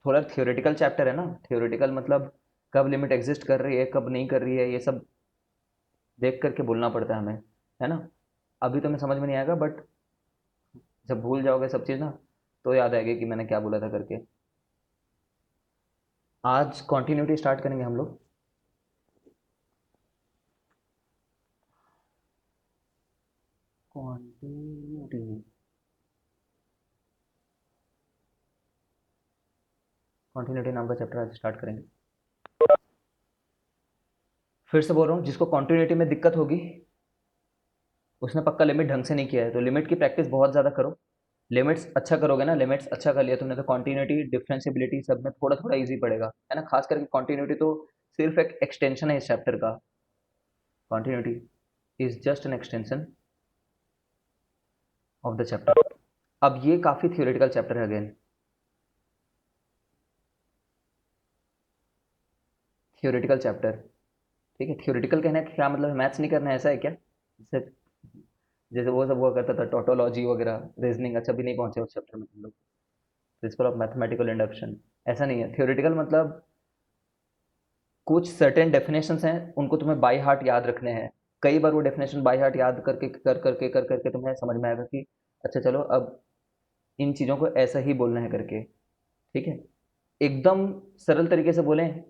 थोड़ा theoretical chapter है ना, थियोरेटिकल मतलब कब लिमिट एग्जिस्ट कर रही है कब नहीं कर रही है, ये सब देख करके बोलना पड़ता है हमें, है ना। अभी तो मैं समझ में नहीं आएगा, बट जब भूल जाओगे सब चीज़ ना, तो याद आएगी कि मैंने क्या बोला था करके। आज कॉन्टिन्यूटी स्टार्ट करेंगे हम लोग। कॉन्टिन्यूटी, कॉन्टिन्यूटी नाम का चैप्टर आज स्टार्ट करेंगे। फिर से बोल रहा हूँ, जिसको कॉन्टिन्यूटी में दिक्कत होगी उसने पक्का लिमिट ढंग से नहीं किया है, तो लिमिट की प्रैक्टिस बहुत ज़्यादा करो। लिमिट्स अच्छा करोगे ना, लिमिट्स अच्छा कर लिया तुमने, तो कॉन्टिन्यूटी डिफरेंशिएबिलिटी सब में थोड़ा थोड़ा इजी पड़ेगा, है ना। खास करके कॉन्टिन्यूटी तो सिर्फ एक एक्सटेंशन है इस चैप्टर का। Continuity is just an extension of the chapter. अब ये काफ़ी थियोरेटिकल चैप्टर है अगेन। थियोरेटिकल चैप्टर, ठीक है। थियोरेटिकल कहने का क्या मतलब है, मैथ्स नहीं करना है ऐसा है क्या? जैसे जैसे वो सब हुआ करता था टोटोलॉजी वगैरह, रीजनिंग, अच्छा भी नहीं पहुंचे उस चैप्टर में तुम लोग। प्रिंसिपल ऑफ मैथमेटिकल इंडक्शन, ऐसा नहीं है। थियोरेटिकल मतलब कुछ सर्टेन डेफिनेशंस हैं, उनको तुम्हें बाय हार्ट याद रखने हैं। कई बार वो डेफिनेशन बाय हार्ट याद करके कर करके तुम्हें समझ में आएगा कि अच्छा चलो अब इन चीज़ों को ऐसा ही बोलना है करके, ठीक है। एकदम सरल तरीके से बोलें,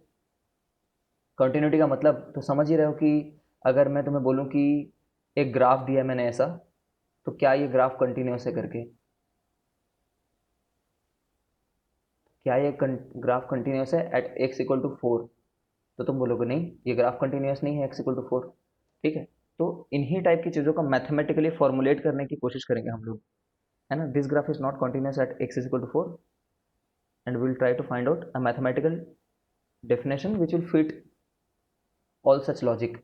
कंटिन्यूटी का मतलब तो समझ ही रहे हो कि अगर मैं तुम्हें बोलूं कि एक ग्राफ दिया है मैंने ऐसा, तो क्या ये ग्राफ कंटिन्यूस है करके, क्या ये ग्राफ कंटिन्यूस है एट एक्स इक्वल टू 4, तो तुम बोलोगे नहीं ये ग्राफ कंटिन्यूस नहीं है एक्स इक्वल टू 4, ठीक है। तो इन्हीं टाइप की चीज़ों को मैथमेटिकली फॉर्मुलेट करने की कोशिश करेंगे हम लोग, है ना। This graph is not continuous at x is equal to 4, and we will try to find out a mathematical definition which will fit all such logic।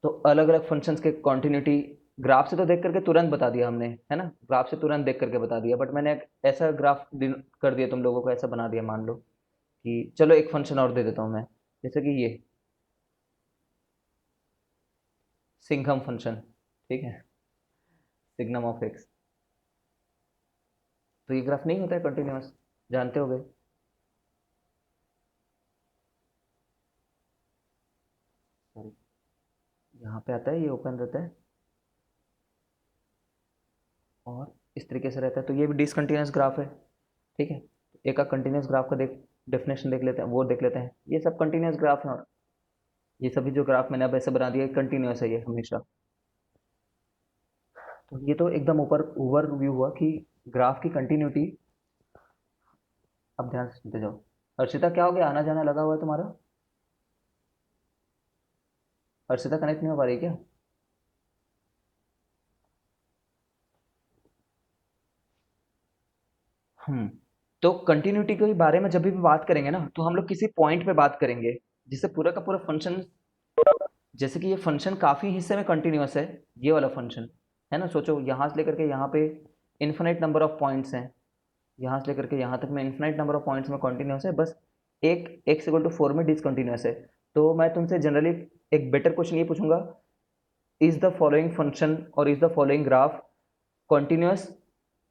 तो अलग अलग फंक्शंस के कॉन्टिन्यूटी ग्राफ से तो देख करके तुरंत बता दिया हमने, है ना। ग्राफ से तुरंत देख करके बता दिया, बट मैंने एक ऐसा ग्राफ कर दिया तुम लोगों को, ऐसा बना दिया मान लो कि चलो एक फंक्शन और दे देता हूँ मैं, जैसे कि ये सिंघम फंक्शन, ठीक है, सिग्नम ऑफ एक्स। तो ये ग्राफ नहीं होता है कंटिन्यूस, जानते हो गए। सॉरी, यहाँ पे आता है, ये ओपन रहता है और इस तरीके से रहता है, तो ये भी डिसकंटिन्यूस ग्राफ है, ठीक है। एक का कंटिन्यूस ग्राफ का देख डेफिनेशन देख लेते हैं, वो देख लेते हैं। ये सब कंटिन्यूस ग्राफ है, और ये सभी जो ग्राफ मैंने अब ऐसे बना दिया कंटिन्यूस है ये हमेशा। तो ये तो एकदम ऊपर ओवरव्यू हुआ कि ग्राफ की कंटिन्यूटी। अब ध्यान से सुनते जाओ। हर्षिता क्या हो गया, आना जाना लगा हुआ है तुम्हारा? हर्षिता कनेक्ट नहीं हो पा रही क्या? हम्म। तो कंटिन्यूटी के बारे में जब भी बात करेंगे ना, तो हम लोग किसी पॉइंट पे बात करेंगे जिससे पूरा का पूरा फंक्शन, जैसे कि ये फंक्शन काफ़ी हिस्से में कंटिन्यूस है, ये वाला फंक्शन, है ना। सोचो यहाँ से लेकर के यहाँ पे इन्फिनिट नंबर ऑफ पॉइंट्स हैं, यहाँ से लेकर के यहाँ तक में इन्फिनिट नंबर ऑफ पॉइंट्स में कंटिन्यूस है, बस एक एक्स इक्वल टू 4 में डिसकंटिन्यूस है। तो मैं तुमसे जनरली एक बेटर क्वेश्चन ये पूछूंगा, इज द फॉलोइंग फंक्शन और is the following graph continuous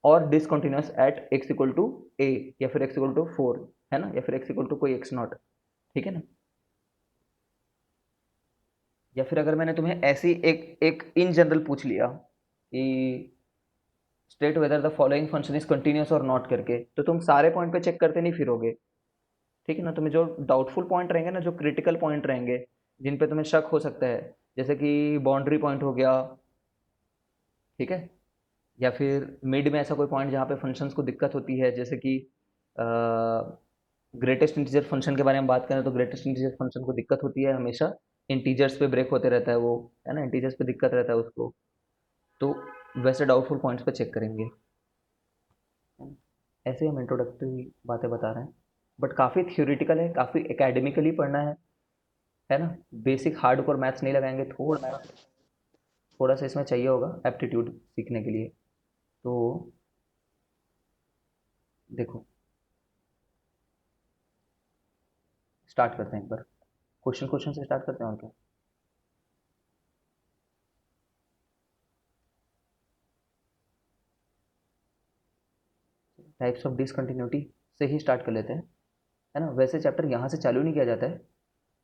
और discontinuous at x equal to a, या फिर एक्स इक्वल टू 4, है ना, या फिर एक्स इक्वल टू कोई एक्स नॉट, ठीक है ना। या फिर अगर मैंने तुम्हें ऐसी एक एक इन जनरल पूछ लिया कि state whether the following function is continuous और नॉट करके, तो तुम सारे पॉइंट पे चेक करते नहीं फिरोगे, ठीक है ना। तुम्हें जो डाउटफुल पॉइंट रहेंगे ना, जो क्रिटिकल पॉइंट रहेंगे, जिन पे तुम्हें शक हो सकता है, जैसे कि बाउंड्री पॉइंट हो गया, ठीक है, या फिर मिड में ऐसा कोई पॉइंट जहाँ पे फंक्शंस को दिक्कत होती है, जैसे कि ग्रेटेस्ट इंटीजर फंक्शन के बारे में बात करें, तो ग्रेटेस्ट इंटीजर फंक्शन को दिक्कत होती है हमेशा, इंटीजर्स पे ब्रेक होते रहता है वो, है ना, इंटीजर्स पे दिक्कत रहता है उसको। तो वैसे डाउटफुल पॉइंट्स पे चेक करेंगे। ऐसे ही हम इंट्रोडक्टरी बातें बता रहे हैं, बट काफ़ी थ्योरेटिकल है, काफ़ी एकेडमिकली पढ़ना है ना। बेसिक हार्डकोर मैथ्स नहीं लगाएंगे, थोड़ा सा इसमें चाहिए होगा एप्टीट्यूड सीखने के लिए। तो देखो, स्टार्ट करते हैं एक बार, क्वेश्चन क्वेश्चन से स्टार्ट करते हैं, और क्या। टाइप्स ऑफ डिसकंटिन्यूटी, से ही स्टार्ट कर लेते हैं, है ना। वैसे चैप्टर यहाँ से चालू नहीं किया जाता है,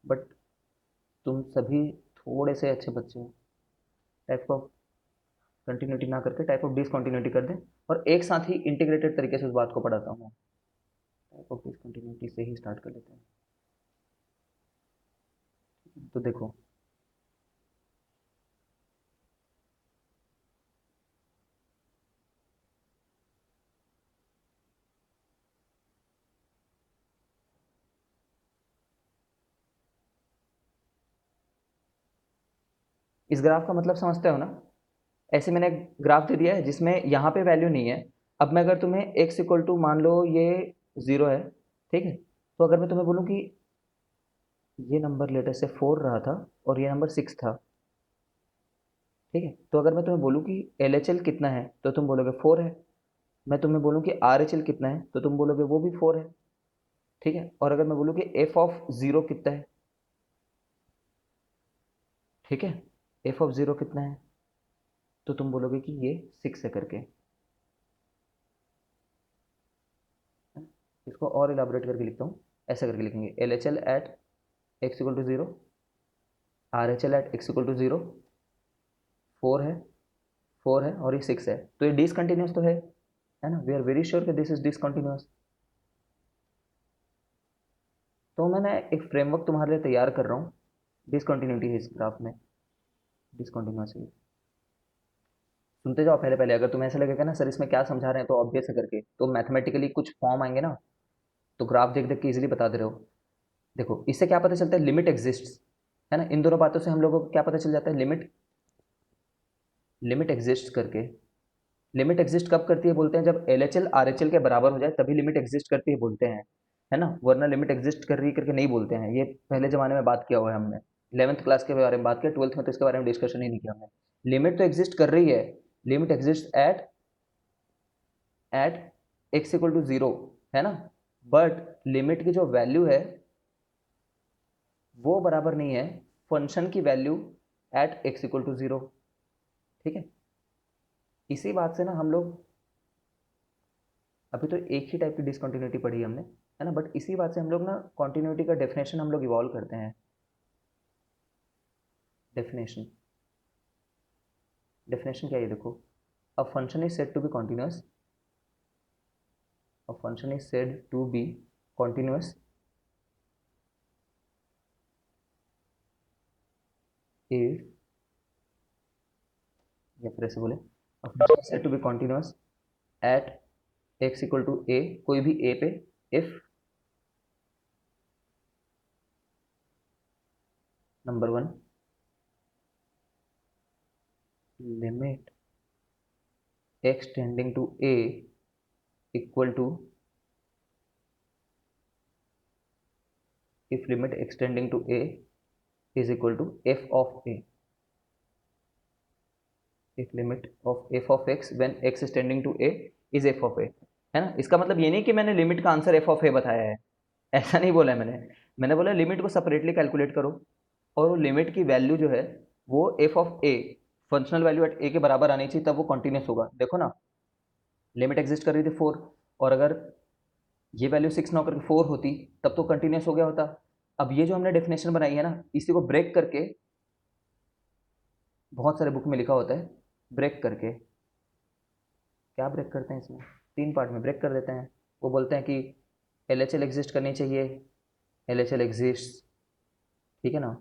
बट तुम सभी थोड़े से अच्छे बच्चे हो, टाइप ऑफ कंटिन्यूटी ना करके टाइप ऑफ डिसकंटिन्यूटी कर दें, और एक साथ ही इंटीग्रेटेड तरीके से उस बात को पढ़ाता हूँ। टाइप ऑफ डिसकंटिन्यूटी से ही स्टार्ट कर लेते हैं। तो देखो, इस ग्राफ का मतलब समझते हो ना। ऐसे मैंने ग्राफ दे दिया है जिसमें यहाँ पे वैल्यू नहीं है। अब मैं अगर तुम्हें x इक्वल टू मान लो ये 0 है, ठीक है, तो अगर मैं तुम्हें बोलूँ कि ये नंबर लेटर से 4 रहा था और ये नंबर 6 था, ठीक है, तो अगर मैं तुम्हें बोलूँ कि LHL कितना है तो तुम बोलोगे 4 है। मैं तुम्हें बोलूँ कि RHL कितना है तो तुम बोलोगे वो भी 4 है, ठीक है। और अगर मैं बोलूँ कि f ऑफ 0 कितना है, ठीक है, f ऑफ 0 कितना है, तो तुम बोलोगे कि ये 6 है करके। इसको और इलाबोरेट करके लिखता हूँ, ऐसा करके लिखेंगे LHL at x equal to 0, RHL at x equal to 0, 4 है, 4 है और ये 6 है, तो ये डिसकंटिन्यूस तो है ना। वी आर वेरी श्योर कि दिस इज डिसकंटिन्यूस। तो मैंने एक फ्रेमवर्क तुम्हारे लिए तैयार कर रहा हूँ, डिसकंटिन्यूटी है इस ग्राफ में, डिसकंटिन्यूस है। सुनते जाओ पहले पहले, अगर तुम्हें ऐसा लगेगा ना सर इसमें क्या समझा रहे हैं तो ऑब्वियस है करके, तो मैथमेटिकली कुछ फॉर्म आएंगे ना, तो ग्राफ देख देख के इजीली बता दे रहे हो। देखो इससे क्या पता चलता है, लिमिट एग्जिस्ट्स, है ना। इन दोनों बातों से हम लोगों को क्या पता चल जाता है, लिमिट, लिमिट एग्जिस्ट करके। लिमिट एग्जिस्ट कब करती है बोलते हैं, जब LHL RHL के बराबर हो जाए तभी लिमिट एग्जिस्ट करती है बोलते हैं, है ना। वरना लिमिट एग्जिस्ट कर रही है करके नहीं बोलते हैं। ये पहले ज़माने में बात किया हुआ है हमने, 11th क्लास के बारे में बात किया, 12th में तो इसके बारे में डिस्कशन ही नहीं किया हमने। लिमिट तो एग्जिस्ट कर रही है, limit exist at at x equal to 0, है ना। बट लिमिट की जो वैल्यू है वो बराबर नहीं है फंक्शन की value at x equal to 0, ठीक है। इसी बात से ना हम लोग, अभी तो एक ही टाइप की डिसकंटिन्यूटी पढ़ी हमने, है ना, बट इसी बात से हम लोग ना कॉन्टिन्यूटी का डेफिनेशन हम लोग इवॉल्व करते हैं। डेफिनेशन, डेफिनेशन क्या है ये देखो, a function is said to be continuous, a function is said to be continuous if, या फिर ऐसे बोले, a function is said to be continuous at x equal to a, कोई भी a पे, if number 1 limit x tending to a equal to, if limit extending to a is equal to f of a, if limit of f of x when x is tending to a is f of a, है ना। इसका मतलब ये नहीं कि मैंने limit का answer f of a बताया है, ऐसा नहीं बोला है मैंने बोला लिमिट को सेपरेटली कैलकुलेट करो, और वो लिमिट की वैल्यू जो है वो f of a, functional value at a के बराबर आनी चाहिए, तब वो कॉन्टिन्यूस होगा। देखो ना, लिमिट एग्जिस्ट कर रही थी 4, और अगर ये वैल्यू 6 ना होकर 4 होती तब तो कंटिन्यूस हो गया होता। अब ये जो हमने डेफिनेशन बनाई है ना, इसी को ब्रेक करके, बहुत सारे बुक में लिखा होता है ब्रेक करके, क्या ब्रेक करते हैं इसमें, 3 पार्ट में ब्रेक कर देते हैं। वो बोलते हैं कि LHL एग्जिस्ट करनी चाहिए, LHL एग्जिस्ट, ठीक है ना।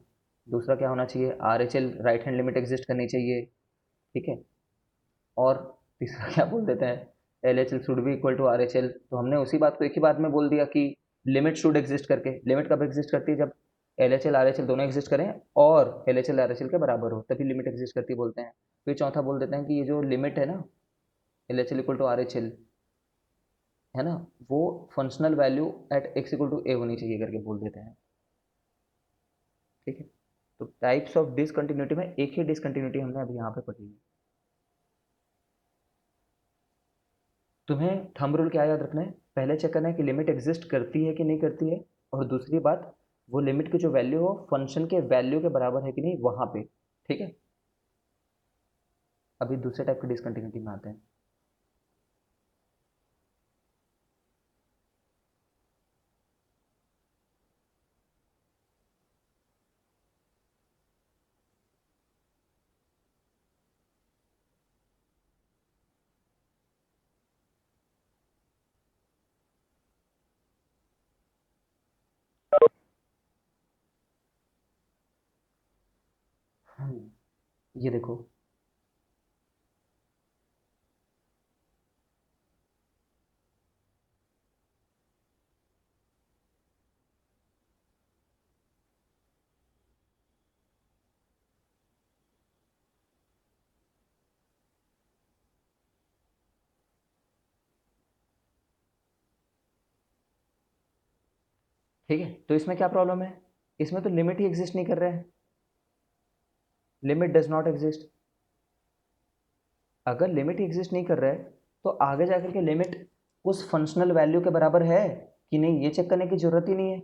दूसरा क्या होना चाहिए, RHL right hand limit exist करनी चाहिए, ठीक है। और तीसरा क्या बोल देते हैं, LHL should be equal to RHL। तो हमने उसी बात को एक ही बात में बोल दिया कि लिमिट शुड एग्जिस्ट करके, लिमिट कब एग्जिस्ट करती है, जब LHL RHL दोनों एग्जिस्ट करें और LHL RHL के बराबर हो तभी लिमिट एग्जिस्ट करती बोलते हैं। फिर चौथा बोल देते हैं कि ये जो लिमिट है ना, LHL इक्वल टू RHL, है ना, वो functional value at x equal to a होनी चाहिए करके बोल देते हैं, ठीक है। तो टाइप्स ऑफ डिसकंटिन्यूटी में एक ही डिसकंटिन्यूटी हमने अभी यहाँ पे पढ़ी है। तुम्हें थंब रूल क्या याद रखना है, पहले चेक करना है कि लिमिट एग्जिस्ट करती है कि नहीं करती है, और दूसरी बात वो लिमिट की जो वैल्यू हो फंक्शन के वैल्यू के बराबर है कि नहीं वहां पे, ठीक है। अभी दूसरे टाइप की डिसकंटिन्यूटी में आते हैं। ये देखो, ठीक है। तो इसमें क्या प्रॉब्लम है, इसमें तो लिमिट ही एग्जिस्ट नहीं कर रहा है, लिमिट डज नॉट एग्जिस्ट। अगर लिमिट ही एग्जिस्ट नहीं कर रहा है तो आगे जाकर के लिमिट उस फंक्शनल वैल्यू के बराबर है कि नहीं, ये चेक करने की जरूरत ही नहीं है।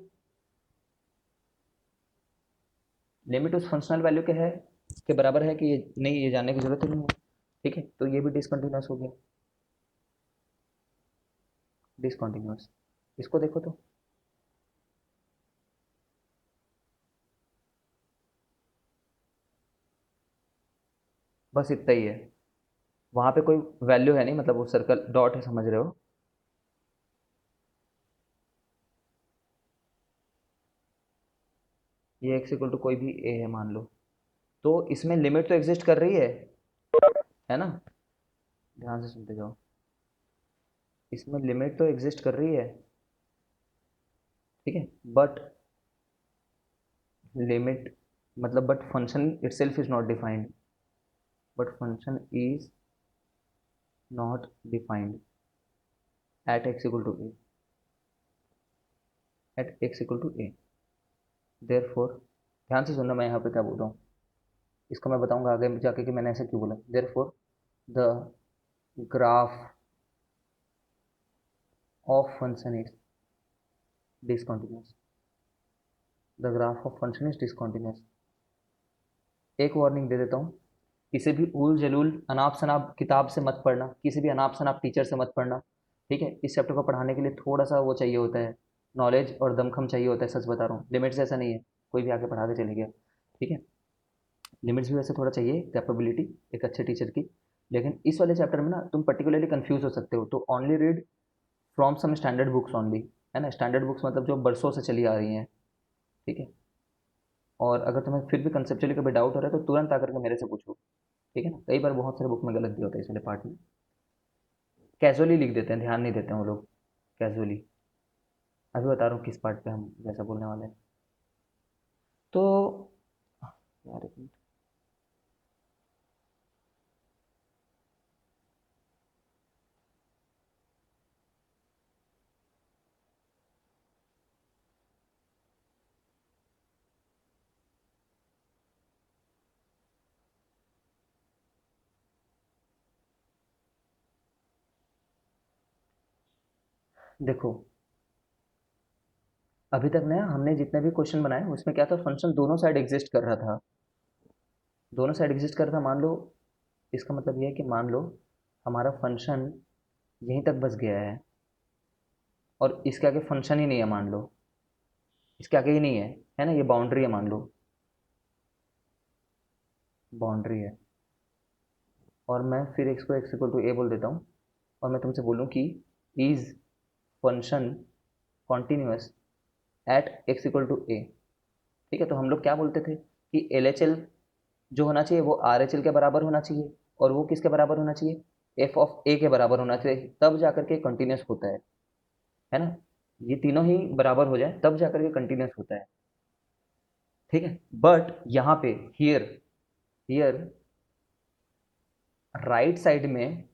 लिमिट उस फंक्शनल वैल्यू के बराबर है कि ये नहीं, ये जानने की जरूरत ही नहीं है। ठीक है, तो ये भी डिसकंटिन्यूस हो गया, डिसकंटिन्यूस। इसको देखो तो, बस इतना ही है, वहां पे कोई वैल्यू है नहीं, मतलब वो सर्कल डॉट है, समझ रहे हो। ये एक्स इक्वल टू कोई भी ए है मान लो, तो इसमें लिमिट तो एग्जिस्ट कर रही है ना, ध्यान से सुनते जाओ। इसमें लिमिट तो एग्जिस्ट कर रही है, ठीक है, बट लिमिट मतलब but function itself is not defined, but function is not defined at x equal to a, at x equal to a. Therefore, ध्यान से सुनना मैं यहाँ पे क्या बोल रहा हूँ, इसको मैं बताऊंगा आगे जाके कि मैंने ऐसे क्यों बोला। Therefore the graph of function is discontinuous, the graph of function is discontinuous. एक वार्निंग दे देता हूँ, किसी भी उल जलूल अनाप शनाप किताब से मत पढ़ना, किसी भी अनाप शनाप टीचर से मत पढ़ना, ठीक है। इस चैप्टर को पढ़ाने के लिए थोड़ा सा वो चाहिए होता है, नॉलेज और दमखम चाहिए होता है, सच बता रहा हूँ। लिमिट्स ऐसा नहीं है कोई भी आके पढ़ा के चले गया, ठीक है। लिमिट्स भी वैसे थोड़ा चाहिए, कैपेबिलिटी एक अच्छे टीचर की। लेकिन इस वाले चैप्टर में ना तुम पर्टिकुलरली कंफ्यूज हो सकते हो, तो only read from some standard books only, है ना। स्टैंडर्ड बुक्स मतलब जो बरसों से चली आ रही हैं, ठीक है। और अगर तुम्हें फिर भी कंसेप्चुअली कभी डाउट हो रहा है तो तुरंत आकर के मेरे से पूछो, ठीक है ना। कई बार बहुत सारे बुक में गलत भी होता है इस वाले पार्ट में, कैजुअली लिख देते हैं, ध्यान नहीं देते हैं वो लोग, कैजुअली। अभी बता रहा हूँ किस पार्ट पे हम वैसा बोलने वाले हैं। तो यार एक मिनट, देखो अभी तक ना हमने जितने भी क्वेश्चन बनाए उसमें क्या था, फंक्शन दोनों साइड एग्जिस्ट कर रहा था, दोनों साइड एग्जिस्ट कर रहा था। मान लो, इसका मतलब ये है कि मान लो हमारा फंक्शन यहीं तक बस गया है और इसके आगे फंक्शन ही नहीं है, मान लो इसके आगे ही नहीं है ना, ये बाउंड्री है मान लो, बाउंड्री है। और मैं फिर इसको एक्स इक्वल टू ए बोल देता हूँ, और मैं तुमसे बोलूँ कि is function continuous at x equal to a, ठीक है। तो हम लोग क्या बोलते थे कि एल एच एल जो होना चाहिए वो आर एच एल के बराबर होना चाहिए, और वो किसके बराबर होना चाहिए, एफ ऑफ ए के बराबर होना चाहिए, तब जाकर के कंटिन्यूस होता है ना। ये तीनों ही बराबर हो जाए तब जाकर के कंटिन्यूस होता है, ठीक है। बट यहाँ पे हियर, हियर राइट साइड में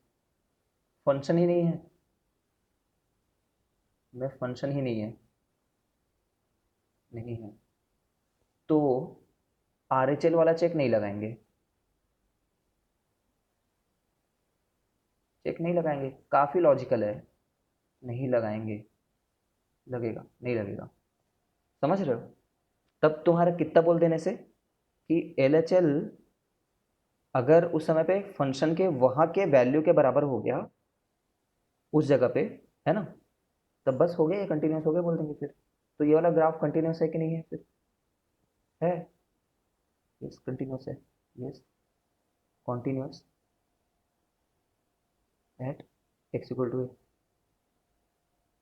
फंक्शन ही नहीं है, में फंक्शन ही नहीं है, नहीं है, तो आर एच एल वाला चेक नहीं लगाएंगे, चेक नहीं लगाएंगे, काफ़ी लॉजिकल है, नहीं लगाएंगे, लगेगा नहीं लगेगा, समझ रहे हो। तब तुम्हारा कितना बोल देने से कि एल एच एल अगर उस समय पे फंक्शन के वहाँ के वैल्यू के बराबर हो गया उस जगह पे, है ना, तब बस हो गया, ये कंटिन्यूस हो गया बोल देंगे फिर। तो ये वाला ग्राफ कंटिन्यूस है कि नहीं है फिर, है, यस कंटिन्यूस है, yes continuous at x equal to,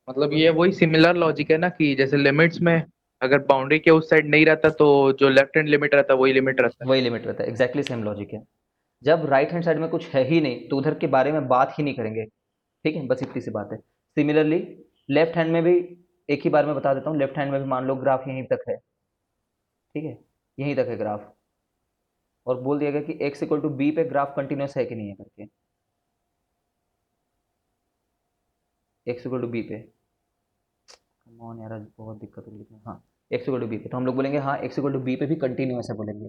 मतलब वही ये तो। वही सिमिलर लॉजिक है ना कि जैसे लिमिट्स में अगर बाउंड्री के उस साइड नहीं रहता तो जो लेफ्ट हैंड लिमिट रहता है वही लिमिट रहता है। वही लिमिट रहता है, एग्जैक्टली सेम लॉजिक है। जब राइट हैंड साइड में कुछ है ही नहीं तो उधर के बारे में बात ही नहीं करेंगे। ठीक है, बस इतनी सी बात है। सिमिलरली लेफ्ट हैंड में भी एक ही बार में बता देता हूँ, लेफ्ट हैंड में भी मान लो ग्राफ यहीं तक है। ठीक है, यहीं तक है ग्राफ, और बोल दिया गया कि एक्स इक्वल टू बी पे ग्राफ कंटिन्यूस है कि नहीं है करके। एक्स इक्वल टू बी पे, कम ऑन यार, आज बहुत दिक्कत होगी इसमें। हाँ, एक्स इक्वल टू बी पे तो हम लोग बोलेंगे हाँ एक्स इक्वल टू बी पे भी कंटिन्यूस है बोलेंगे,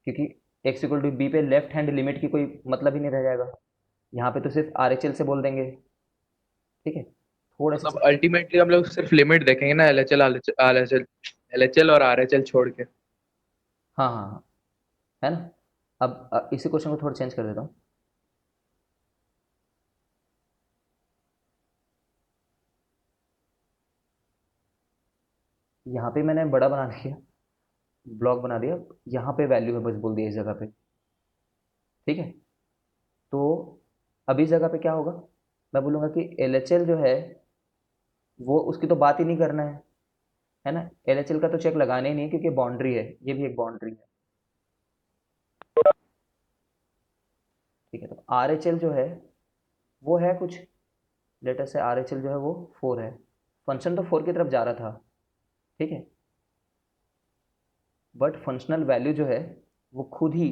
क्योंकि एक्स इक्वल टू बी पे लेफ्ट हैंड लिमिट की कोई मतलब ही नहीं रह जाएगा। यहाँ पे तो सिर्फ आर एच एल से बोल देंगे। ठीक है, थोड़े से मतलब अल्टीमेटली हम लोग सिर्फ लिमिट देखेंगे ना, एलएचएल एलएचएल एलएचएल और आरएचएल छोड़ के। हाँ हाँ हाँ, है ना। अब इसी क्वेश्चन को थोड़ा चेंज कर देता हूँ। यहाँ पे मैंने बड़ा बना दिया, ब्लॉक बना दिया, यहाँ पे वैल्यू है बस बोल दिया इस जगह पे। ठीक है, तो अब इस जगह पे क्या होगा, मैं बोलूँगा कि एल एच एल जो है वो उसकी तो बात ही नहीं करना है ना। एल एच एल का तो चेक लगाना ही नहीं है, क्योंकि बाउंड्री है, ये भी एक बाउंड्री है। ठीक है, तो आर एच एल जो है वो है कुछ, लेटर से आर एच एल जो है वो 4 है। फंक्शन तो 4 की तरफ जा रहा था। ठीक है, बट फंक्शनल वैल्यू जो है वो खुद ही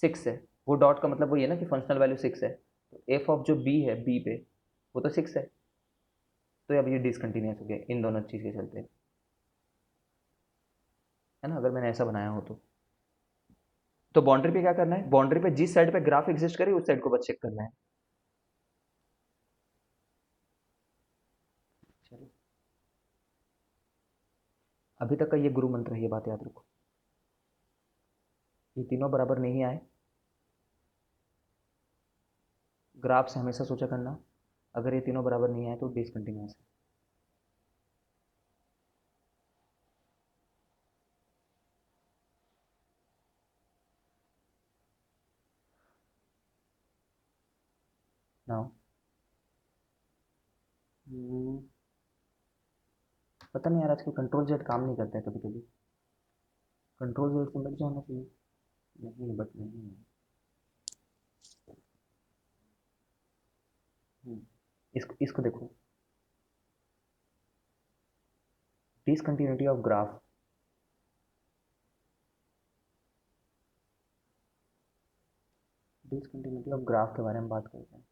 6 है। वो डॉट का मतलब वही है ना कि फंक्शनल वैल्यू 6 है, तो एफ ऑफ जो बी है बी पे वो तो 6 है। तो अब ये डिसकंटिन्यूस हो गया इन दोनों चीज़ के चलते, है ना, अगर मैंने ऐसा बनाया हो तो बाउंड्री पे क्या करना है, बाउंड्री पे जिस साइड पे ग्राफ एग्जिस्ट करे उस साइड को बस चेक करना है। चलो, अभी तक का ये गुरु मंत्र है, ये बात याद रखो। ये तीनों बराबर नहीं आए, ग्राफ से हमेशा सोचा करना, अगर ये तीनों बराबर नहीं आए तो डिसकंटिन्यूस है। नाउ पता नहीं यार, आजकल कंट्रोल जेड काम नहीं करता है कभी कभी। कंट्रोल जेड से मिट जाना चाहिए। नहीं, बट नहीं है। इसको इसको देखो, discontinuity of graph. Discontinuity of graph के बारे में बात करते हैं।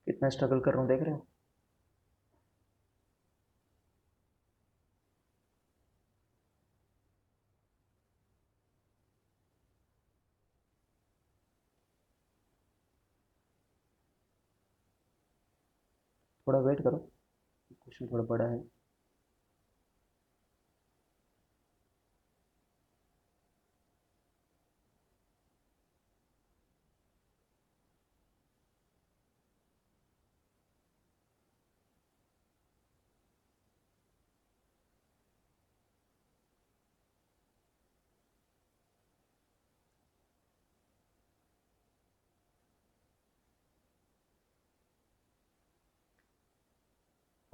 कितना स्ट्रगल कर रहा हूँ देख रहे हो। थोड़ा वेट करो, क्वेश्चन थोड़ा बड़ा है।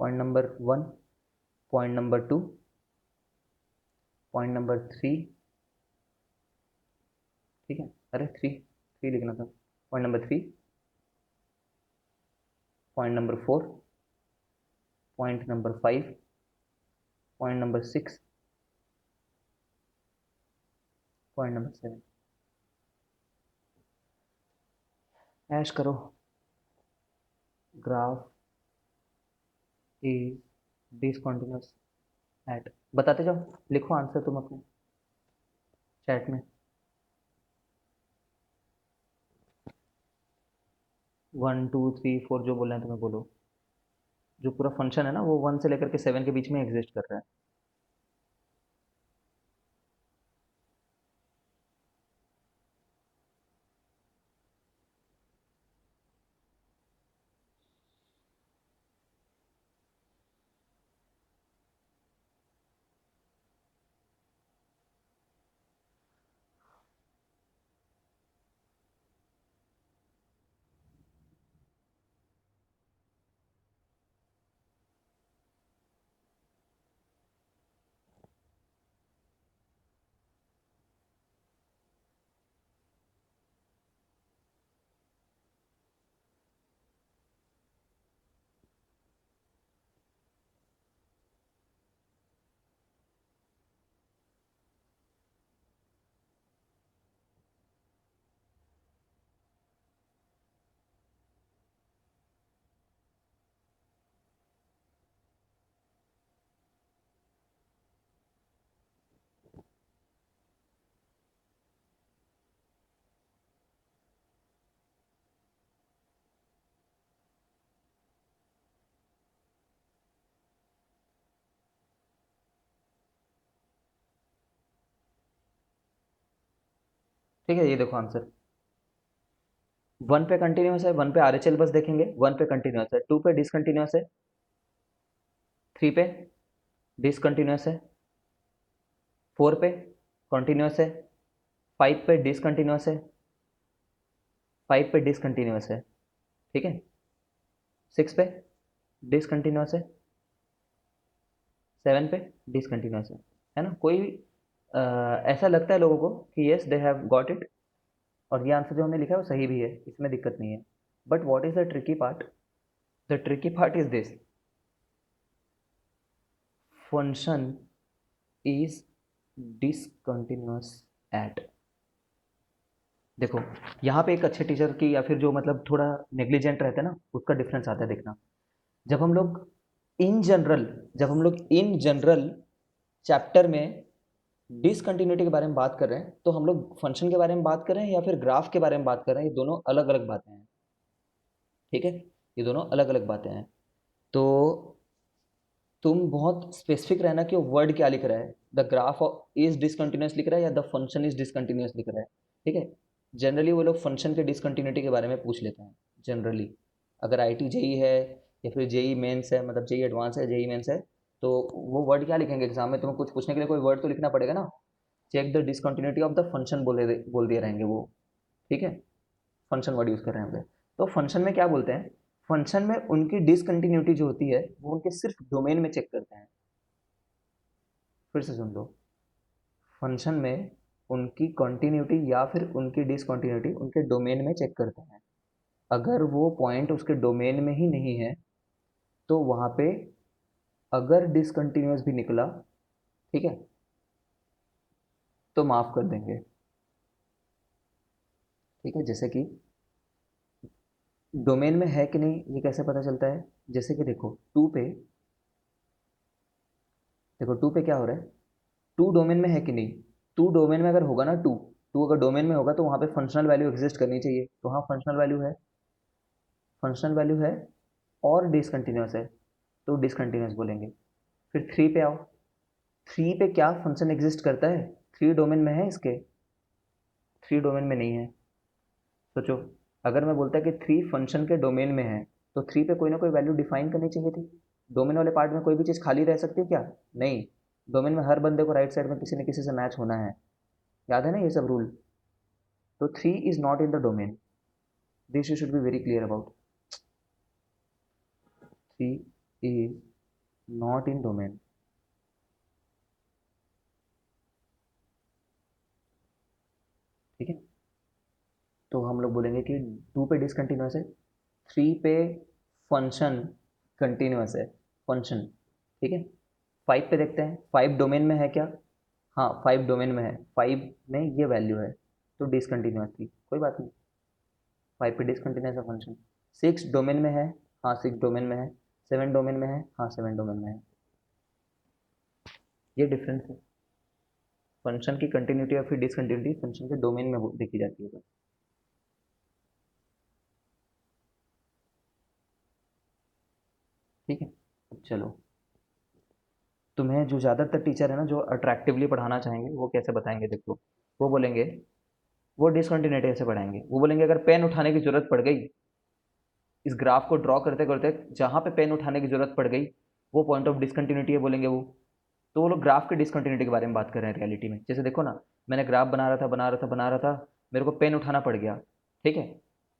Point number 1, point number 2, point number 3। ठीक है, अरे थ्री थ्री लिखना था। Point number 3, point number 4, point number 5, point number 6, point number 7, ऐश करो, ग्राफ इज डिसकंटिन्यूअस एट, बताते जाओ, लिखो आंसर तुम अपने चैट में। 1 2 3 4 जो बोल रहे हैं तुम्हें बोलो। जो पूरा फंक्शन है ना वो 1 से लेकर के 7 के बीच में एग्जिस्ट कर रहा है। ठीक है, ये देखो आंसर। 1 पे कंटिन्यूस है, 1 पे आरएचएल बस देखेंगे, 1 पे कंटिन्यूस है, 2 पे डिसकंटिन्यूस है, 3 पे डिसकंटिन्यूस है, 4 पे कंटिन्यूस है, 5 पे डिसकंटिन्यूस है, 5 पे डिसकंटिन्यूस है, ठीक है, 6 पे डिसकंटिन्यूस है, 7 पे डिसकंटिन्यूस है ना। कोई ऐसा लगता है लोगों को कि yes they have got it, और ये आंसर जो हमने लिखा है वो सही भी है, इसमें दिक्कत नहीं है। But what is the tricky part? The tricky part is this, function is discontinuous at. देखो यहाँ पे एक अच्छे टीचर की या फिर जो मतलब थोड़ा नेग्लिजेंट रहता है ना, उसका डिफरेंस आता है। देखना, जब हम लोग इन जनरल जब हम लोग इन जनरल चैप्टर में डिसकंटिन्यूटी के बारे में बात कर रहे हैं, तो हम लोग फंक्शन के बारे में बात कर रहे हैं या फिर ग्राफ के बारे में बात कर रहे हैं, ये दोनों अलग अलग बातें हैं। ठीक है, ये दोनों अलग अलग बातें हैं। तो तुम बहुत स्पेसिफिक रहना कि वो वर्ड क्या लिख रहा है, द ग्राफ इज डिसकंटिन्यूस लिख रहा है या द फंक्शन इज डिसकंटिन्यूस लिख रहा है। ठीक है, जनरली वो लोग फंक्शन के डिसकंटिन्यूटी के बारे में पूछ लेते हैं जनरली। अगर आई टी जेई है या फिर जेई मेंस है, मतलब जेई एडवांस है, जेई मेंस है, तो वो वर्ड क्या लिखेंगे एग्जाम में? तुम्हें कुछ पूछने के लिए कोई वर्ड तो लिखना पड़ेगा ना। Check the discontinuity of the function बोल दिए रहेंगे वो। ठीक है, फंक्शन वर्ड यूज़ कर रहे हैं हम लोग। तो फंक्शन में क्या बोलते हैं? फंक्शन में उनकी डिसकंटिन्यूटी जो होती है वो उनके सिर्फ डोमेन में चेक करते हैं। फिर से सुन लो, फंक्शन में उनकी कंटिन्यूटी या फिर उनकी डिसकंटिन्यूटी उनके डोमेन में चेक करते हैं। अगर वो पॉइंट उसके डोमेन में ही नहीं है तो वहाँ पे अगर डिसकंटिन्यूअस भी निकला, ठीक है, तो माफ़ कर देंगे। ठीक है, जैसे कि डोमेन में है कि नहीं ये कैसे पता चलता है? जैसे कि देखो टू पे क्या हो रहा है, टू डोमेन में है कि नहीं? टू डोमेन में अगर होगा ना, टू टू अगर डोमेन में होगा तो वहाँ पे फंक्शनल वैल्यू एग्जिस्ट करनी चाहिए, तो हाँ फंक्शनल वैल्यू है, फंक्शनल वैल्यू है और डिसकंटिन्यूस है, तो डिसकंटिन्यूस बोलेंगे। फिर 3 पे आओ, 3 पे क्या फंक्शन एग्जिस्ट करता है? 3 डोमेन में है इसके? 3 डोमेन में नहीं है। सोचो, अगर मैं बोलता कि 3 फंक्शन के डोमेन में है, तो 3 पे कोई ना कोई वैल्यू डिफाइन करनी चाहिए थी। डोमेन वाले पार्ट में कोई भी चीज़ खाली रह सकती है क्या? नहीं, डोमेन में हर बंदे को राइट साइड में किसी न किसी से मैच होना है। याद है ना ये सब रूल? तो 3 is not in the domain, this you should be very clear about. 3 is not in domain. ठीक है, तो हम लोग बोलेंगे कि 2 पे डिसकंटिन्यूस है, 3 पे फंक्शन कंटिन्यूस है, फंक्शन। ठीक है, 5 पे देखते हैं, 5 डोमेन में है क्या? हाँ 5 डोमेन में है, 5 में ये वैल्यू है, तो डिसकंटिन्यूअस थी, कोई बात नहीं, 5 पे डिसकंटिन्यूअस है फंक्शन। 6 डोमेन में है, हाँ 6 डोमेन में है। 7 डोमेन में है, हाँ 7 डोमेन में है। ये डिफरेंस है, फंक्शन की कंटिन्यूटी और फिर डिसकंटिन्यूटी फंक्शन के डोमेन में देखी जाती है बस। ठीक है, अब चलो, तुम्हें जो ज़्यादातर टीचर है ना जो अट्रैक्टिवली पढ़ाना चाहेंगे वो कैसे बताएंगे, देखो वो बोलेंगे, वो डिसकंटिन्यूटी ऐसे पढ़ाएंगे, वो बोलेंगे अगर पेन उठाने की जरूरत पड़ गई, इस ग्राफ को ड्रॉ करते करते जहाँ पे पेन उठाने की जरूरत पड़ गई वो पॉइंट ऑफ डिसकंटिन्यूटी है बोलेंगे वो। तो वो लोग ग्राफ के डिसकंटिन्यूटी के बारे में बात कर रहे हैं रियलिटी में। जैसे देखो ना, मैंने ग्राफ बना रहा था, मेरे को पेन उठाना पड़ गया, ठीक है,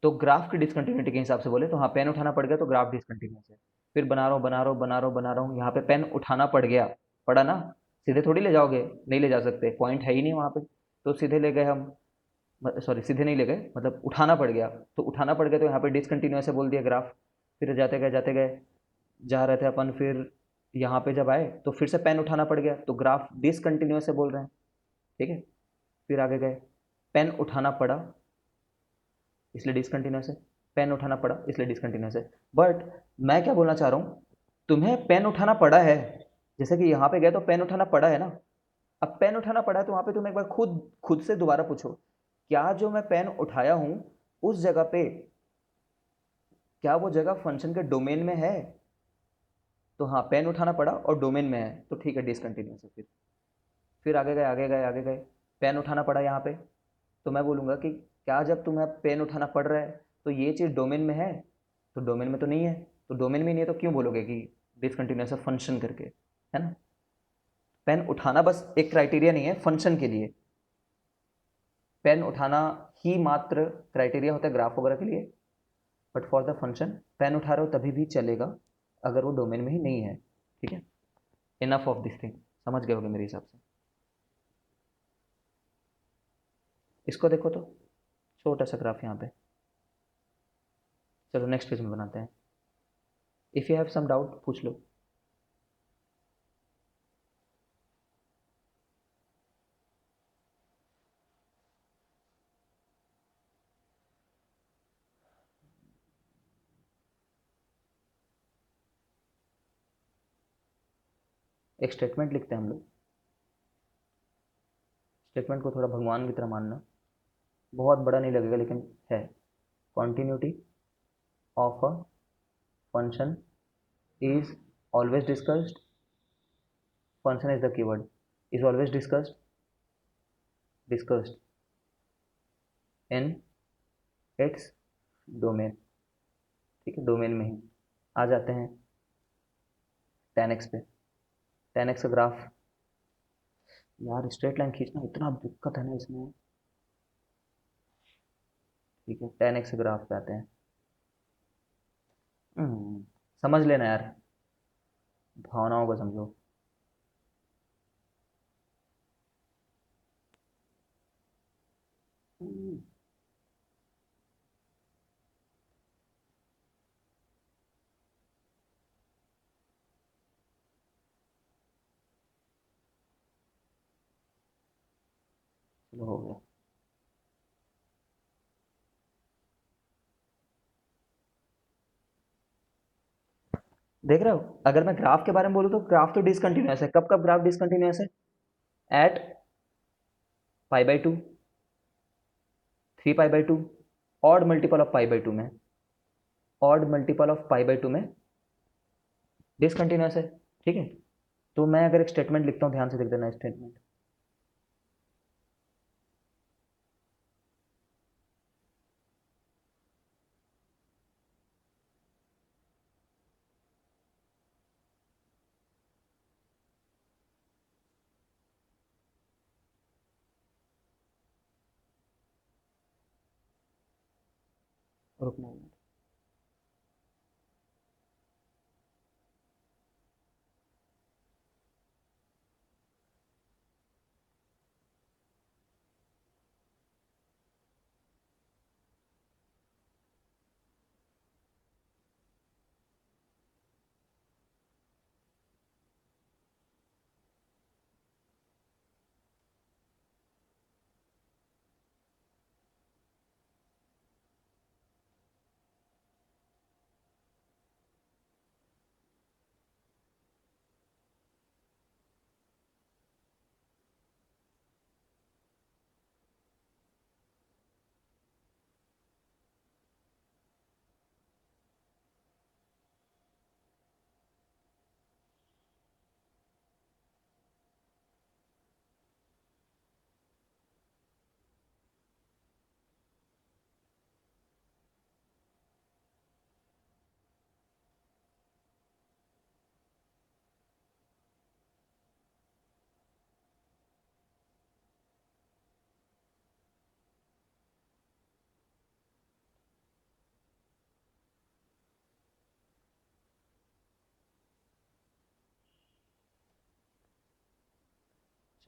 तो ग्राफ की डिसकंटिन्यूटी के हिसाब से बोले तो हाँ पेन उठाना पड़ गया तो ग्राफ डिसकंटिन्यूस है। फिर बना रहा हूँ, यहाँ पे पेन उठाना पड़ गया, पड़ा ना, सीधे थोड़ी ले जाओगे, नहीं ले जा सकते, पॉइंट है ही नहीं वहाँ पे, तो सीधे ले गए हम, सॉरी सीधे नहीं ले गए, मतलब उठाना पड़ गया, तो उठाना पड़ गया तो यहाँ पे डिसकंटिन्यूस है बोल दिया ग्राफ। फिर जाते गए जा रहे थे अपन, फिर यहाँ पे जब आए तो फिर से पेन उठाना पड़ गया तो ग्राफ डिसकंटिन्यूस है बोल रहे हैं, ठीक है। फिर आगे गए, पेन उठाना पड़ा इसलिए डिसकंटिन्यूस है, पेन उठाना पड़ा इसलिए डिसकंटिन्यूस है। बट मैं क्या बोलना चाह रहा हूँ, तुम्हें पेन उठाना पड़ा है, जैसे कि यहाँ पे गए तो पेन उठाना पड़ा है ना, अब पेन उठाना पड़ा है तो वहाँ पे तुम एक बार खुद खुद से दोबारा पूछो, क्या जो मैं पेन उठाया हूँ उस जगह पे, क्या वो जगह फंक्शन के डोमेन में है, तो हाँ पेन उठाना पड़ा और डोमेन में है तो ठीक है डिसकंटिन्यूस है। फिर आगे गए, पेन उठाना पड़ा यहाँ पे, तो मैं बोलूँगा कि क्या जब तुम्हें पेन उठाना पड़ रहा है तो ये चीज़ डोमेन में है, तो डोमेन में तो नहीं है, तो डोमेन में नहीं है तो क्यों बोलोगे कि डिसकंटिन्यूस है फंक्शन करके, है ना। पेन उठाना बस एक क्राइटेरिया नहीं है फंक्शन के लिए, पेन उठाना ही मात्र क्राइटेरिया होता है ग्राफ वगैरह के लिए, but for the function pen उठा रहे हो तभी भी चलेगा अगर वो डोमेन में ही नहीं है, ठीक है। इनफ ऑफ दिस थिंग, समझ गए होगे मेरे हिसाब से। इसको देखो तो, छोटा सा ग्राफ यहाँ पे, चलो नेक्स्ट पेज में बनाते हैं। If you have some doubt पूछ लो। एक स्टेटमेंट लिखते हैं हम लोग, स्टेटमेंट को थोड़ा भगवान की तरह मानना, बहुत बड़ा नहीं लगेगा लेकिन है, continuity of a function is always discussed, function is the keyword, is always discussed in its domain, ठीक है, डोमेन में ही। आ जाते हैं 10x पे, 10x का ग्राफ, यार स्ट्रेट लाइन खींचना इतना दिक्कत है ना इसमें, ठीक है 10x ग्राफ पे आते हैं। समझ लेना यार, भावनाओं को समझो। हम्म, चलो हो गया। देख रहे हो, अगर मैं ग्राफ के बारे में बोलूँ तो ग्राफ तो डिसकंटिन्यूअस है, कब कब ग्राफ डिसकंटिन्यूअस है, एट π/2, 3π/2, ऑड मल्टीपल ऑफ π/2 में, ऑड मल्टीपल ऑफ π/2 में डिसकंटिन्यूअस है, ठीक है। तो मैं अगर एक स्टेटमेंट लिखता हूँ, ध्यान से देख देना स्टेटमेंट, रुकना,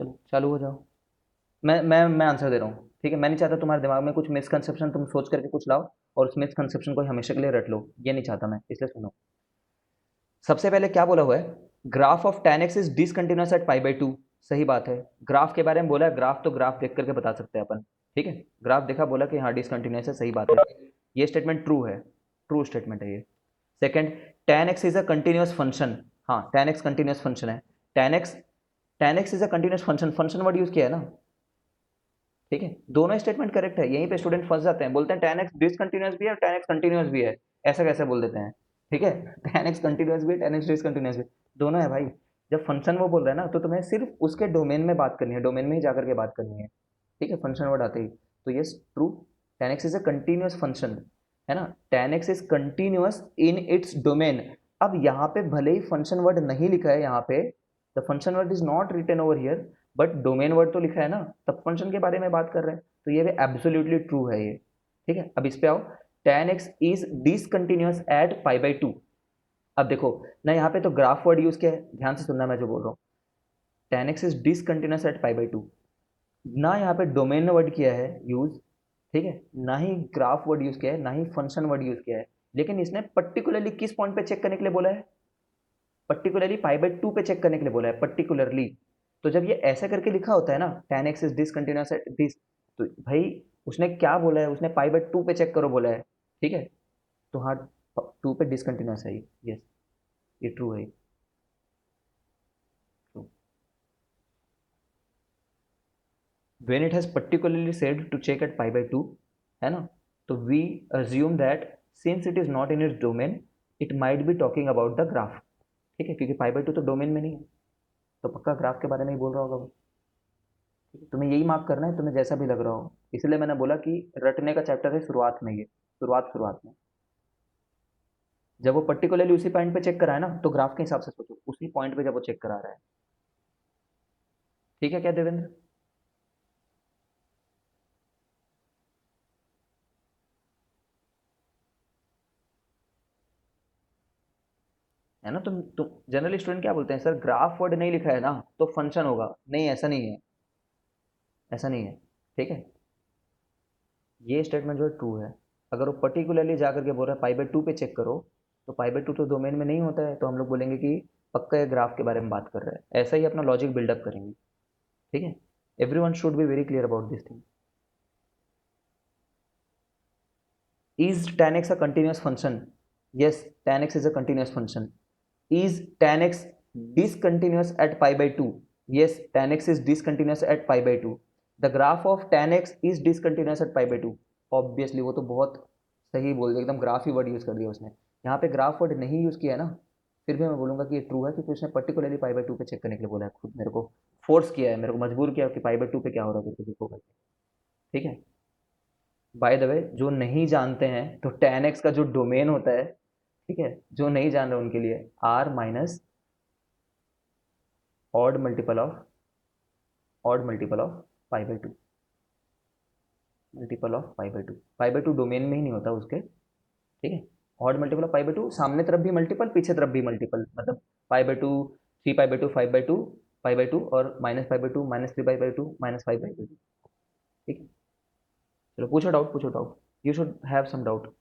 चलो चालू हो जाओ। मैं आंसर दे रहा हूँ, ठीक है। मैं नहीं चाहता तुम्हारे दिमाग में कुछ मिसकंसेप्शन तुम सोच करके कुछ लाओ और उस मिसकंसेप्शन को हमेशा के लिए रट लो, ये नहीं चाहता मैं, इसलिए सुनो। सबसे पहले क्या बोला हुआ है, graph of tan x is discontinuous at pi by two. सही बात है, ग्राफ के बारे में बोला है, ग्राफ तो ग्राफ देख करके बता सकते हैं अपन, ठीक है। ग्राफ देखा, बोला कि हाँ डिसकंटिन्यूअस है, सही बात है, ये स्टेटमेंट ट्रू है, ट्रू स्टेटमेंट है ये। Second, tan x is a continuous function. हाँ, tan x कंटिन्यूअस फंक्शन है। tan x is a continuous function, function word use किया है ना, ठीक है। दोनों स्टेटमेंट करेक्ट है, यहीं पे स्टूडेंट फंस जाते हैं, बोलते हैं tan x डिसकंटिन्यूअस भी है और tan x कंटिन्यूअस भी है, ऐसा कैसे बोल देते हैं, ठीक है। tan x कंटिन्यूअस भी है, tan x डिसकंटिन्यूअस भी, दोनों है भाई। जब फंक्शन वो बोल रहा है ना, तो तुम्हें सिर्फ उसके डोमेन में बात करनी है, डोमेन में ही जाकर के बात करनी है, ठीक है, फंक्शन वर्ड आते ही। तो yes, true, tan x is a continuous function, है ना। tan x is continuous in its domain. अब यहाँ पे भले ही फंक्शन वर्ड नहीं लिखा है, यहाँ पे the function word is not written over here, but domain word तो लिखा है ना, तब फंक्शन के बारे में बात कर रहे हैं, तो ये भी एब्सोल्युटली ट्रू है ये, ठीक है। अब इस पे आओ, tan x is discontinuous at pi by two. अब देखो ना, यहाँ पे तो ग्राफ वर्ड यूज किया है, ध्यान से सुनना मैं जो बोल रहा हूँ। tan x is discontinuous at pi by two, ना यहाँ पे डोमेन वर्ड किया है यूज, ठीक है, ना ही ग्राफ वर्ड यूज किया है, ना ही फंक्शन वर्ड यूज किया है, लेकिन इसने पर्टिकुलरली किस पॉइंट पे चेक करने के लिए बोला है, पर्टिकुलरली पाई बाई टू पे चेक करने के लिए बोला है, पर्टिकुलरली। तो जब ये ऐसा करके लिखा होता है ना, tan x is discontinuous at this, तो भाई उसने क्या बोला है, उसने पाई बाई टू पे चेक करो बोला है, ठीक है। तो हाँ, टू पे डिसकंटिन्यूअस है ये, यस, ये ट्रू है, true. When it has particularly said to check at pi by two, है ना, तो we assume that since it is not in its domain, it might be talking about the graph, ठीक है, क्योंकि pi by two तो domain में नहीं है, तो पक्का ग्राफ के बारे में ही बोल रहा होगा वो। तुम्हें यही मार्क करना है, तुम्हें जैसा भी लग रहा हो, इसलिए मैंने बोला कि रटने का चैप्टर है शुरुआत में, ये शुरुआत शुरुआत में। जब वो पर्टिकुलरली उसी पॉइंट पे चेक करा है ना, तो ग्राफ के हिसाब से सोचो, उसी पॉइंट पे जब वो चेक करा रहा है, ठीक है क्या देवेंद्र? है ना, तुम जनरल स्टूडेंट क्या बोलते हैं, सर ग्राफ वर्ड नहीं लिखा है ना तो फंक्शन होगा, नहीं ऐसा नहीं है, ऐसा नहीं है, ठीक है। ये स्टेटमेंट जो है ट्रू है। अगर वो पर्टिकुलरली जाकर के बोल रहा है पाई बाई टू पे चेक करो, तो पाई बाई टू तो डोमेन में नहीं होता है, तो हम लोग बोलेंगे कि पक्का ये ग्राफ के बारे में बात कर रहा है, ऐसा ही अपना लॉजिक बिल्डअप करेंगे, ठीक है। Everyone should be very clear about this thing. Is tan x a continuous function? Yes, tan x is a continuous function. Is tan x discontinuous at pi by 2? Yes, tan x is discontinuous at pi by 2. The graph of tan x is discontinuous at pi by 2. Obviously वो तो बहुत सही बोल दिया, एकदम graph ही word use कर दिया उसने। यहाँ पे ग्राफ वर्ड नहीं यूज किया है ना, फिर भी मैं बोलूंगा कि ये ट्रू है, क्योंकि उसने पर्टिकुलरली पाई बाई टू पे चेक करने के लिए बोला है, खुद मेरे को फोर्स किया है, मेरे को मजबूर किया कि पाई बाई टू पे क्या हो रहा है करके देखो करके, ठीक है। बाय द वे, जो नहीं जानते हैं, तो tan x का जो डोमेन होता है, ठीक है, जो नहीं जान रहे उनके लिए r minus odd multiple of pi by two, multiple of pi by two, pi by two domain में ही नहीं होता उसके, ठीक है। Odd multiple of pi by two, सामने तरफ भी मल्टीपल, पीछे तरफ भी मल्टीपल, मतलब pi by two, three pi by two, five by two, pi by two, और minus pi by two, minus three pi by two, minus five by two, ठीक है। चलो पूछो डाउट, पूछो doubt, you should have some doubt.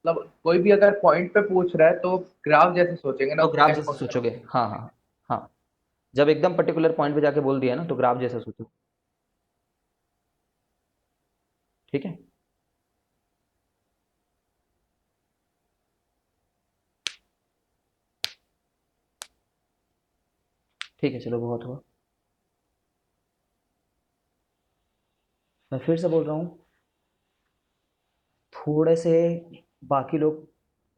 मतलब कोई भी अगर पॉइंट पे पूछ रहा है तो ग्राफ जैसे सोचेंगे ना, तो उसको ग्राफ कैसे जैसे फंक्शन सोचोगे, बोलेंगे। हाँ हाँ हाँ, जब एकदम पर्टिकुलर पॉइंट पे जाके बोल दिया ना, तो ग्राफ जैसा सोचो, ठीक है। ठीक है, चलो बहुत हुआ। मैं फिर से बोल रहा हूँ, थोड़े से बाकी लोग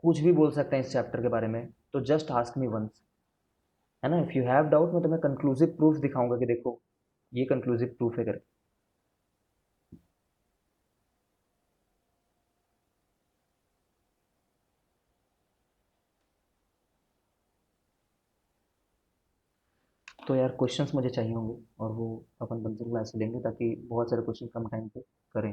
कुछ भी बोल सकते हैं इस चैप्टर के बारे में, तो जस्ट आस्क मी वंस, है ना। इफ़ यू हैव डाउट, मैं तुम्हें कंक्लूसिव प्रूफ दिखाऊंगा कि देखो ये कंक्लूसिव प्रूफ है करके। तो यार क्वेश्चंस मुझे चाहिए होंगे, और वो अपन बंसल क्लास से लेंगे, ताकि बहुत सारे क्वेश्चन कम टाइम पे करें।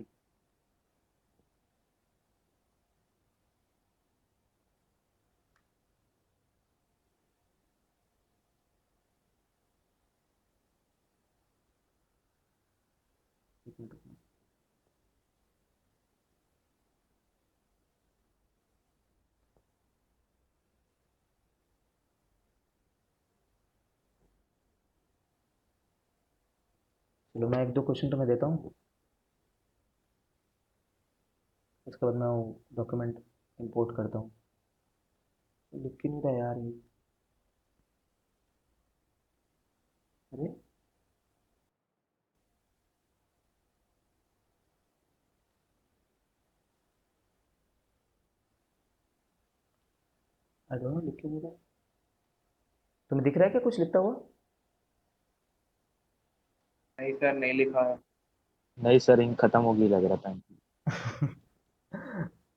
चलो मैं एक दो क्वेश्चन तुम्हें देता हूँ, उसके बाद मैं वो डॉक्यूमेंट इंपोर्ट करता हूँ। लिख क्यों नहीं रहा यार ये? अरे आई डोंट नो, लिख क्यों नहीं रहा? तुम्हें दिख रहा है क्या कुछ लिखता हुआ? नहीं सर, नहीं लिखा है। नहीं सर, इंक खत्म होगी लग रहा था।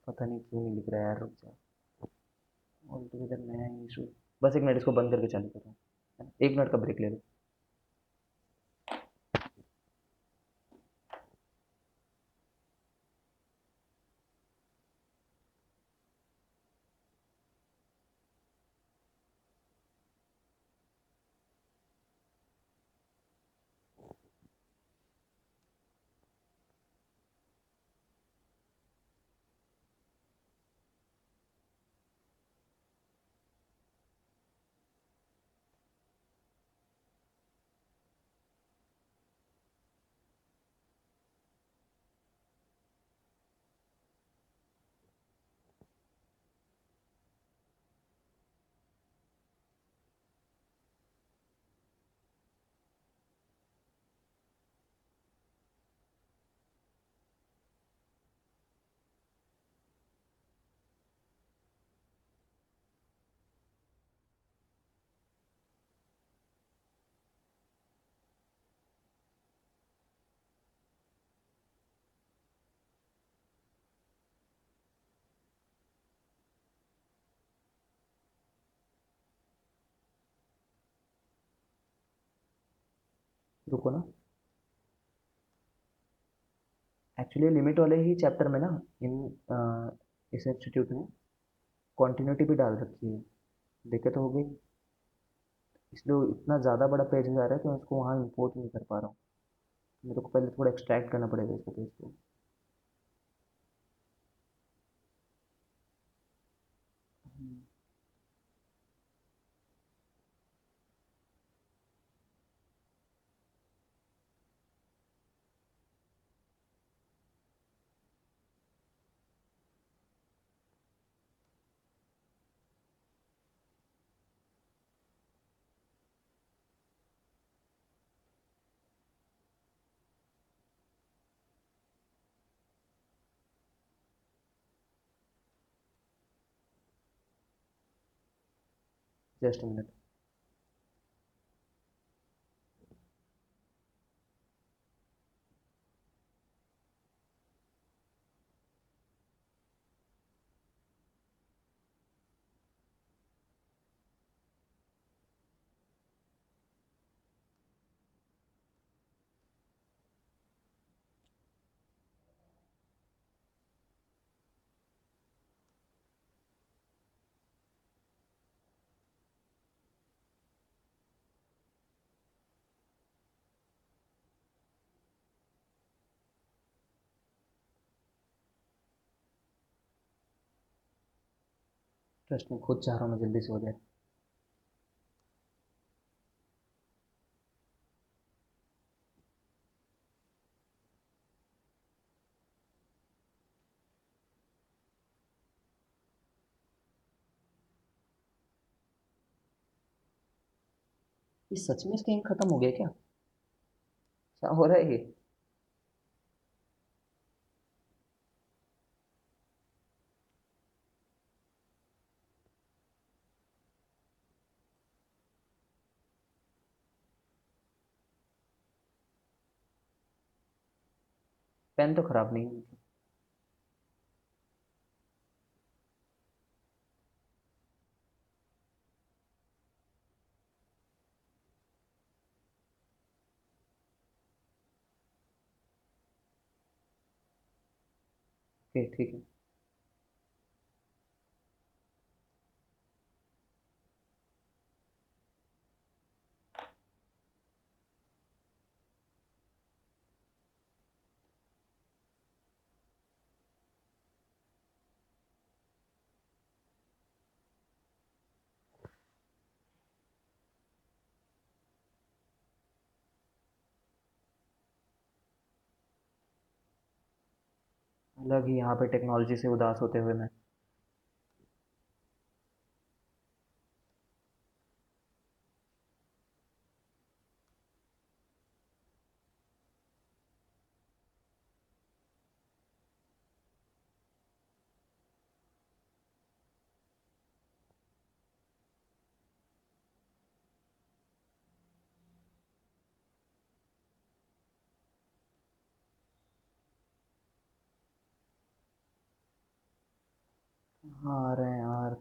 पता नहीं क्यों नहीं लिख रहा यार, रुक जा। ऑल टुगेदर नया इशू। बस एक मिनट, इसको बंद करके चालू करो, है ना? एक मिनट का ब्रेक ले लो। रुको ना, एक्चुअली लिमिट वाले ही चैप्टर में ना, इन इस इंस्टीट्यूट में कॉन्टिन्यूटी भी डाल रखी है, देखे तो हो गई। इसलिए इतना ज़्यादा बड़ा पेज जा रहा है कि मैं उसको वहाँ इंपोर्ट नहीं कर पा रहा हूँ। मेरे को पहले थोड़ा एक्सट्रैक्ट करना पड़ेगा इसको, पेज को। Just minute. ट्रस्ट में खुद चाह रहा हूँ मैं जल्दी से हो जाए। ये सच में इसका इंक खत्म हो गया क्या? क्या हो रहा है ये? पेन तो खराब नहीं है। ओके ठीक है। अलग ही यहाँ पे टेक्नोलॉजी से उदास होते हुए मैं। हाँ आ रहे हैं यार।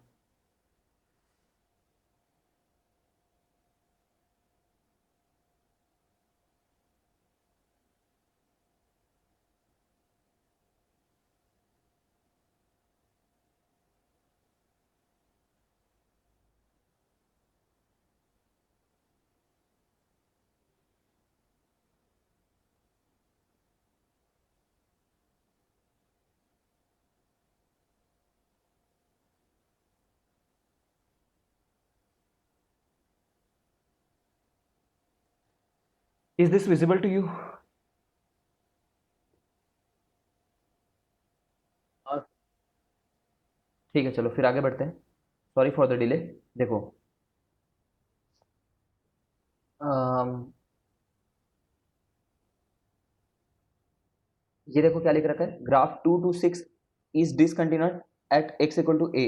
Is this visible to you? हाँ। ठीक है चलो फिर आगे बढ़ते हैं। Sorry for the delay. देखो अम, ये देखो क्या लिख रखा है, graph 2 to 6 is discontinuous at x equal to a।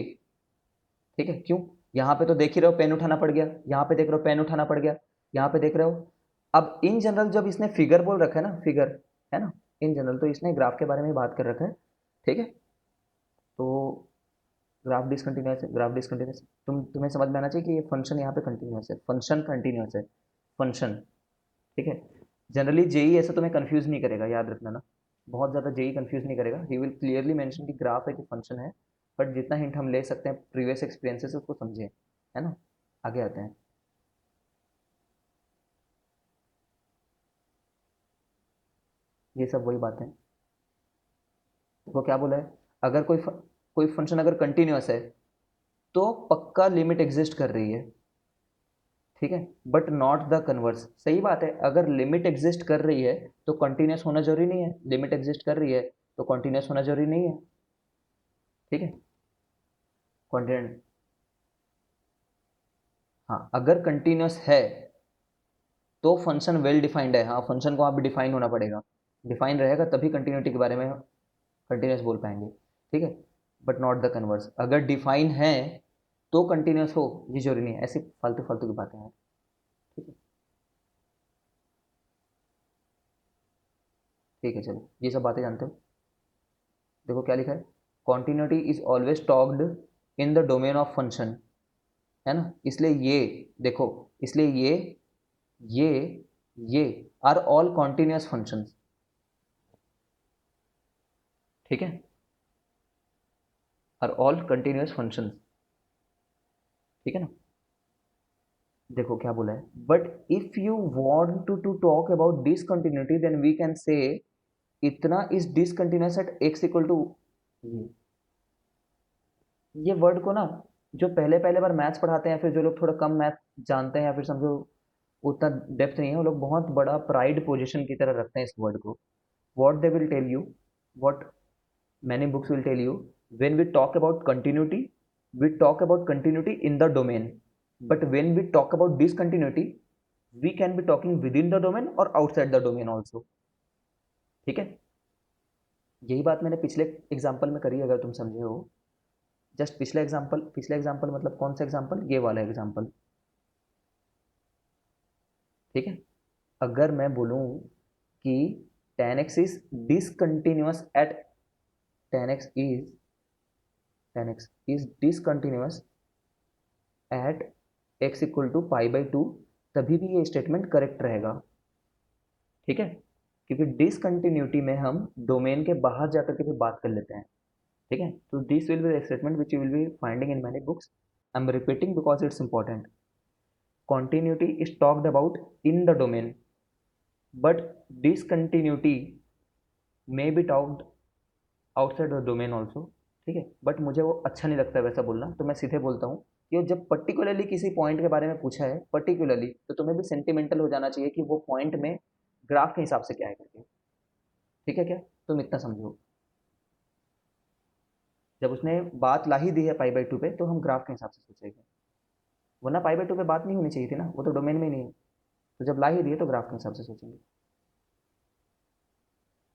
ठीक है, क्यों? यहाँ पे तो देख ही रहे हो पेन उठाना पड़ गया, यहाँ पे देख रहे हो पेन उठाना पड़ गया, यहाँ पे देख रहे हो। अब इन जनरल जब इसने फिगर बोल रखा है ना, फिगर है ना, इन जनरल तो इसने ग्राफ के बारे में बात कर रखा है। ठीक है, तो ग्राफ डिसकंटिन्यूअस है, ग्राफ डिसकंटिन्यूअस। तुम्हें समझ में आना चाहिए कि ये फंक्शन यहाँ पे कंटिन्यूअस है, फंक्शन कंटिन्यूअस है, फंक्शन। ठीक है, जनरली जेई ऐसा तुम्हें कंफ्यूज नहीं करेगा, याद रखना ना। बहुत ज़्यादा जेई कंफ्यूज नहीं करेगा, ही विल क्लियरली मेंशन कि ग्राफ है कि फंक्शन है। बट जितना हिंट हम ले सकते हैं प्रीवियस एक्सपीरियंसेस से उसको समझें, है ना। आगे आते हैं। ये सब वही बातें। देखो क्या बोला है, अगर कोई फंक्शन अगर कंटिन्यूअस है तो पक्का लिमिट एग्जिस्ट कर रही है। ठीक है, बट नॉट द कन्वर्स। सही बात है, अगर लिमिट एग्जिस्ट कर रही है तो कंटिन्यूअस होना जरूरी नहीं है, लिमिट एग्जिस्ट कर रही है तो कंटिन्यूअस होना जरूरी नहीं है। ठीक है, कॉन्टिन्यूस। हाँ, अगर कंटिन्यूअस है तो फंक्शन वेल डिफाइंड है। हाँ, फंक्शन को वहाँ भी डिफाइन होना पड़ेगा, डिफाइन रहेगा तभी कंटिन्यूटी के बारे में कंटिन्यूअस बोल पाएंगे। ठीक है, बट नॉट द कन्वर्स। अगर डिफाइन है तो कंटिन्यूअस हो, ये जरूरी नहीं है। ऐसी फालतू फालतू की बातें हैं। ठीक है, ठीक है चलो ये सब बातें जानते हो। देखो क्या लिखा है, continuity is always talked in the domain of function, है ना। इसलिए ये देखो, इसलिए ये ये आर ऑल कॉन्टिन्यूअस फंक्शंस। ठीक है, आर ऑल कंटिन्यूअस फंक्शंस। ठीक है ना। देखो क्या बोला है, but if you want to talk about discontinuity then we can say इतना is discontinuous at x equal to. ये वर्ड को ना, जो पहले पहले बार मैथ्स पढ़ाते हैं, फिर जो लोग थोड़ा कम मैथ जानते हैं या फिर समझो उतना डेप्थ नहीं है, वो लोग बहुत बड़ा प्राइड पोजीशन की तरह रखते हैं इस वर्ड को। What they will tell you, what many books will tell you, when we talk about continuity, we talk about continuity in the domain, but when we talk about discontinuity, we can be talking within the domain or outside the domain also। ठीक है, यही बात मैंने पिछले example में करी, अगर तुम समझे हो। जस्ट पिछला एग्जाम्पल मतलब कौन सा एग्जाम्पल, ये वाला एग्जाम्पल। ठीक है, अगर मैं बोलूँ कि tan x is discontinuous at tan x is tan x is discontinuous at x equal to pi by two, तभी भी ये स्टेटमेंट करेक्ट रहेगा। ठीक है, क्योंकि डिसकंटिन्यूटी में हम डोमेन के बाहर जाकर के भी बात कर लेते हैं। ठीक है, तो this will be the statement which you will be finding in many books. I am repeating because it's important. continuity is talked about in the domain, but discontinuity may be talked outside the domain also। ठीक है, but मुझे वो अच्छा नहीं लगता वैसा बोलना, तो मैं सीधे बोलता हूँ कि जब पर्टिकुलरली किसी पॉइंट के बारे में पूछा है पर्टिकुलरली, तो तुम्हें भी सेंटिमेंटल हो जाना चाहिए कि वो पॉइंट में ग्राफ के हिसाब से क्या है करके। ठीक है क्या, तुम इतना समझो। जब उसने बात ला ही दी है पाई बाई टू पे, तो हम ग्राफ के हिसाब से सोचेंगे, वरना पाई बाई टू पे बात नहीं होनी चाहिए थी ना, वो तो डोमेन में ही नहीं है। तो जब ला ही दी है तो ग्राफ के हिसाब से सोचेंगे।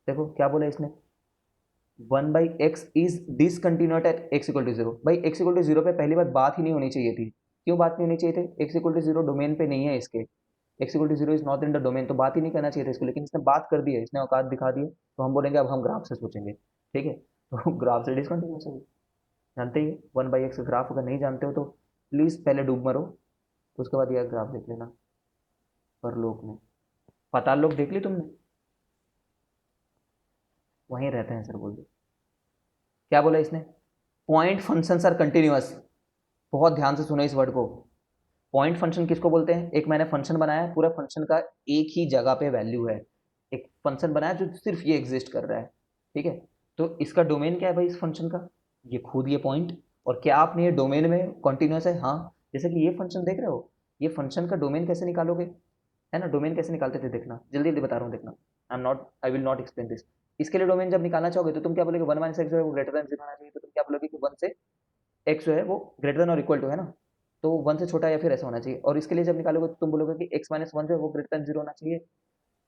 देखो क्या बोला इसने, 1/x is discontinuous at x equal to zero. भाई x इक्वल टू जीरो पे पहली बात ही नहीं होनी चाहिए थी। क्यों बात नहीं होनी चाहिए थी? x equal to zero domain पे नहीं है इसके, x इक्वल टू जीरो is not in the domain, तो बात ही नहीं करना चाहिए था इसको, लेकिन इसने बात कर दी है, इसने औकात दिखा दी है, तो हम बोलेंगे अब हम ग्राफ से सोचेंगे। ठीक है, तो ग्राफ से डिसकंटिन्यूस है, जानते ही 1/x ग्राफ अगर नहीं जानते हो तो प्लीज़ पहले डूब मरो, तो उसके बाद यह ग्राफ देख लेना। परलोक में पाताल लोक देख ली तुमने? वहीं रहते हैं सर, बोल दो। क्या बोला इसने, पॉइंट फंक्शंस आर कंटिन्यूअस। बहुत ध्यान से सुनो इस वर्ड को। पॉइंट फंक्शन किसको बोलते हैं? एक मैंने फंक्शन बनाया है, पूरा फंक्शन का एक ही जगह पे वैल्यू है, एक फंक्शन बनाया जो सिर्फ ये एग्जिस्ट कर रहा है। ठीक है, तो इसका डोमेन क्या है भाई इस फंक्शन का? ये खुद ये पॉइंट। और क्या आपने ये डोमेन में कॉन्टिन्यूस है? हाँ। जैसे कि ये फंक्शन देख रहे हो, ये फंक्शन का डोमेन कैसे निकालोगे, है ना? डोमेन कैसे निकालते थे देखना, जल्दी जल्दी बता रहा हूँ, देखना। I will not explain this. इसके लिए डोमेन जब निकालना चाहोगे तो तुम क्या बोलोगे, 1 - x जो है वो ग्रेटर देन जीरो होना चाहिए, तो तुम क्या बोलोगे कि 1 से x जो है वो ग्रेटर देन और इक्वल टू, है ना? तो 1 से छोटा या फिर ऐसा होना चाहिए। और इसके लिए जब निकालोगे तो तुम बोलोगे कि x - 1 जो है वो ग्रेटर देन जीरो होना चाहिए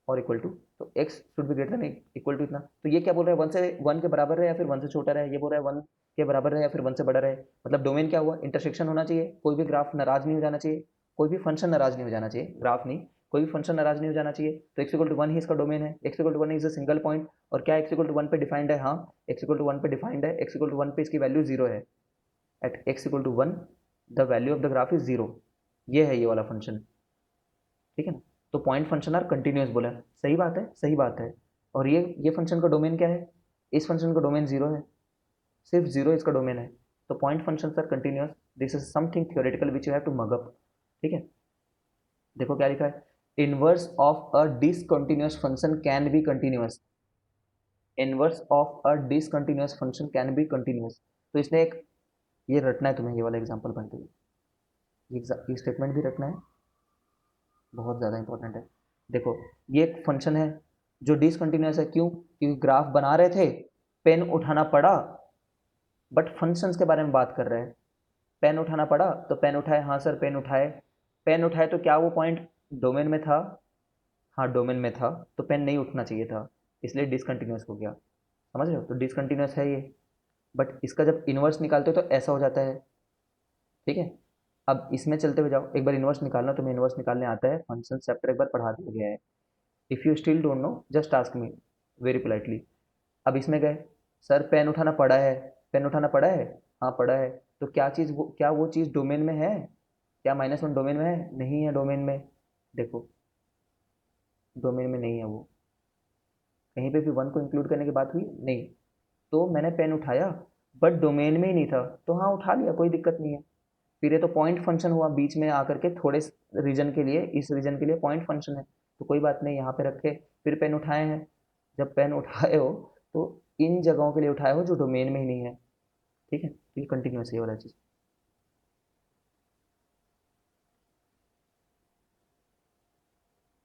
और इक्वल टू, तो x should be greater than equal to इतना। तो ये क्या बोल रहा है, 1 से 1 के बराबर रहे या फिर 1 से छोटा रहे? ये बोल रहा है 1 के बराबर रहे या फिर 1 से बड़ा रहे। मतलब डोमेन क्या हुआ, इंटरसेक्शन होना चाहिए, कोई भी ग्राफ नाराज नहीं हो जाना चाहिए, कोई भी फंक्शन नाराज नहीं हो जाना चाहिए, ग्राफ नहीं, कोई भी फंक्शन नाराज नहीं हो जाना चाहिए। तो x इक्वल टू 1 ही इसका डोमेन है, x equal to 1 is a single point. और क्या x इक्वल टू 1 पे डिफाइंड है? हाँ, x इक्वल टू 1 पे डिफाइंड है, x इक्वल टू 1 पे इसकी वैल्यू 0 है। At x equal to 1 the value of the graph is 0। ये है ये वाला फंक्शन, ठीक है ना? तो पॉइंट फंक्शन आर कंटिन्यूस बोला, सही बात है, सही बात है। और ये फंक्शन का डोमेन क्या है? इस फंक्शन का डोमेन 0 है, सिर्फ 0 इसका डोमेन है। तो point function are continuous, this is something theoretical which you have to mug up. ठीक है, देखो क्या लिखा है, inverse of a discontinuous function can be continuous. Inverse of a discontinuous function can be continuous. तो इसने एक, ये रटना है तुम्हें, ये वाला एग्जाम्पल पढ़ते हुए, ये स्टेटमेंट भी रखना है, बहुत ज़्यादा इंपॉर्टेंट है। देखो, ये एक फंक्शन है जो डिसकंटिन्यूस है, क्यों? क्योंकि ग्राफ बना रहे थे, पेन उठाना पड़ा, बट फंक्शंस के बारे में बात कर रहे हैं। पेन उठाना पड़ा तो पेन उठाए, हाँ सर पेन उठाए। पेन उठाए तो क्या वो पॉइंट डोमेन में था? हाँ डोमेन में था, तो पेन नहीं उठना चाहिए था, इसलिए डिसकंटिन्यूस हो गया। समझ रहे हो? तो डिसकंटिन्यूस है ये, बट इसका जब इन्वर्स निकालते हो तो ऐसा हो जाता है। ठीक है, अब इसमें चलते हुए जाओ, एक बार इन्वर्स निकालना, तुम्हें इन्वर्स निकालने आता है, फंक्शन चैप्टर एक बार पढ़ा दिया गया है। If you still don't know just ask me very politely. अब इसमें गए, सर पेन उठाना पड़ा है, पेन उठाना पड़ा है, हाँ पड़ा है। तो क्या वो चीज़ डोमेन में है? क्या -1 डोमेन में है? नहीं है डोमेन में। देखो, डोमेन में नहीं है वो, कहीं पे भी 1 को इंक्लूड करने की बात हुई नहीं। तो मैंने पेन उठाया, बट डोमेन में ही नहीं था, तो हाँ उठा लिया, कोई दिक्कत नहीं है। फिर ये तो पॉइंट फंक्शन हुआ बीच में आकर के, थोड़े रीजन के लिए, इस रीजन के लिए पॉइंट फंक्शन है, तो कोई बात नहीं, यहाँ पे रखे। फिर पेन उठाए हैं, जब पेन उठाए हो तो इन जगहों के लिए उठाए हो जो डोमेन में ही नहीं है। ठीक है, तो ये कंटिन्यूस है ये वाला चीज़,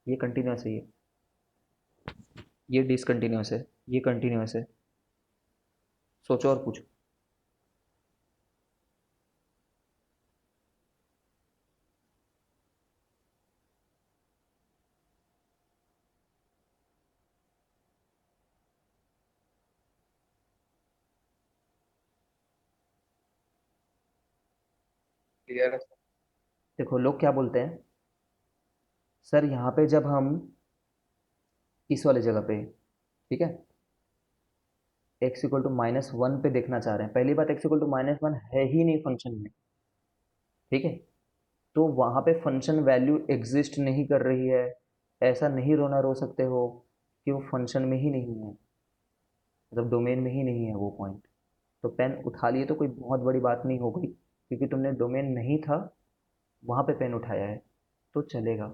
ये कंटिन्यूस है, ये डिसकंटिन्यूस है, ये कंटिन्यूस है। सोचो और पूछो। क्लियर है? देखो लोग क्या बोलते हैं, सर यहाँ पे जब हम इस वाले जगह पे, ठीक है, x इक्वल टू -1 पे देखना चाह रहे हैं, पहली बात x इक्वल टू -1 है ही नहीं फंक्शन में। ठीक है, तो वहाँ पे फंक्शन वैल्यू एग्जिस्ट नहीं कर रही है, ऐसा नहीं रोना रो सकते हो कि वो फंक्शन में ही नहीं है, मतलब डोमेन में ही नहीं है वो पॉइंट। तो पेन उठा लिए तो कोई बहुत बड़ी बात नहीं हो गई, क्योंकि तुमने डोमेन नहीं था वहाँ पे पेन उठाया है, तो चलेगा।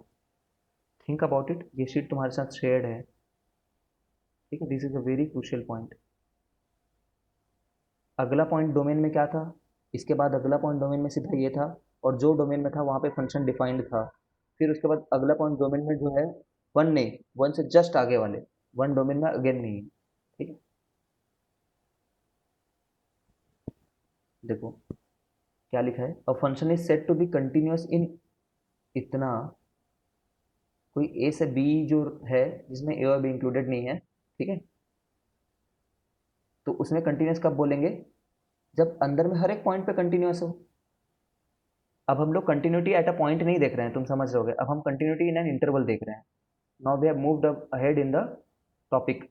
थिंक अबाउट इट, ये शीट तुम्हारे साथ शेयर्ड है। ठीक है, this is a very crucial point. अगला पॉइंट डोमेन में क्या था, इसके बाद अगला पॉइंट डोमेन में सीधा ये था, और जो डोमेन में था वहाँ पे फंक्शन डिफाइंड था। फिर उसके बाद अगला पॉइंट डोमेन में जो है, 1 नहीं, 1 से जस्ट आगे वाले, 1 डोमेन में अगेन नहीं है। ठीक है, देखो क्या लिखा है, a function is said to be continuous in इतना, कोई ए से बी जो है जिसमें ए और बी इंक्लूडेड नहीं है, ठीक है, तो उसमें कंटिन्यूअस कब बोलेंगे, जब अंदर में हर एक पॉइंट पे कंटिन्यूअस हो। अब हम लोग कंटिन्यूटी एट अ पॉइंट नहीं देख रहे हैं, तुम समझ रहोगे, अब हम कंटिन्यूटी इन एन इंटरवल देख रहे हैं। Now we have moved ahead in the topic,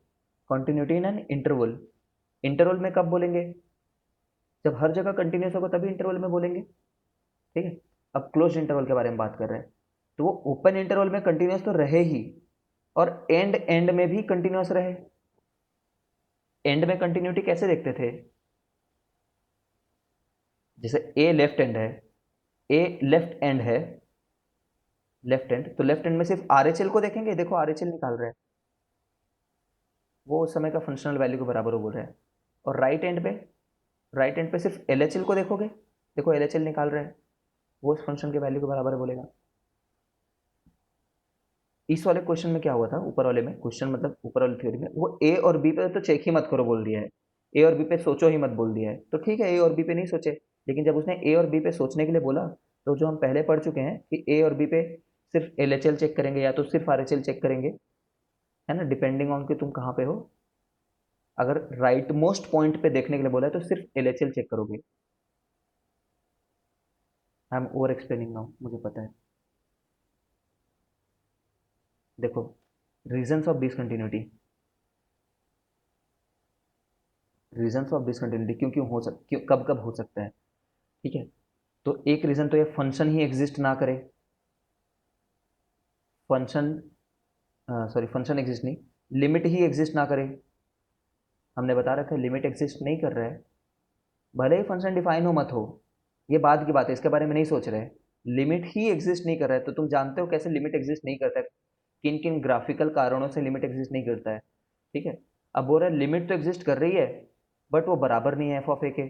continuity in an interval. Interval में कब बोलेंगे, जब हर जगह कंटिन्यूस होगा तभी इंटरवल में बोलेंगे, ठीक है। अब क्लोज इंटरवल के बारे में बात कर रहे हैं, तो वो ओपन इंटरवल में कंटिन्यूस तो रहे ही, और एंड में भी कंटिन्यूस रहे। एंड में कंटिन्यूटी कैसे देखते थे, जैसे ए लेफ्ट एंड है, ए लेफ्ट एंड है, लेफ्ट एंड, तो लेफ्ट एंड में सिर्फ आरएचएल को देखेंगे, देखो आरएचएल निकाल रहे हैं, वो उस समय का फंक्शनल वैल्यू के बराबर वो बोल रहे हैं। और राइट एंड पे सिर्फ एलएचएल को देखोगे, देखो एलएचएल निकाल रहे हैं, वो उस फंक्शन के वैल्यू के बराबर बोलेगा। इस वाले क्वेश्चन में क्या हुआ था, ऊपर वाले में क्वेश्चन मतलब ऊपर वाली थ्योरी में, वो ए और बी पे तो चेक ही मत करो बोल दिया है, ए और बी पे सोचो ही मत बोल दिया है, तो ठीक है ए और बी पे नहीं सोचे, लेकिन जब उसने ए और बी पे सोचने के लिए बोला, तो जो हम पहले पढ़ चुके हैं कि ए और बी पे सिर्फ एलएचएल चेक करेंगे या तो सिर्फ आरएचएल चेक करेंगे, है ना, डिपेंडिंग ऑन कि तुम कहाँ पे हो। अगर राइट मोस्ट पॉइंट पे देखने के लिए बोला है तो सिर्फ एलएचएल चेक करोगे। I am over explaining now, मुझे पता है। देखो reasons of discontinuity, reasons of discontinuity क्यों क्यों हो सक क्यों कब कब हो सकता है, ठीक है। तो एक रीजन तो ये फंक्शन ही एग्जिस्ट ना करे, फंक्शन सॉरी फंक्शन एग्जिस्ट नहीं, लिमिट ही एग्जिस्ट ना करे। हमने बता रखा है लिमिट एग्जिस्ट नहीं कर रहा है, भले ही फंक्शन डिफाइन हो मत हो, ये बाद की बात है, इसके बारे में नहीं सोच रहे। लिमिट ही एग्जिस्ट नहीं कर रहा है, तो तुम जानते हो कैसे लिमिट एग्जिस्ट नहीं करता है, किन किन ग्राफिकल कारणों से लिमिट एग्जिस्ट नहीं करता है, ठीक है। अब बोल रहा है लिमिट तो एग्जिस्ट कर रही है, बट वो बराबर नहीं है एफ ऑफ ए के,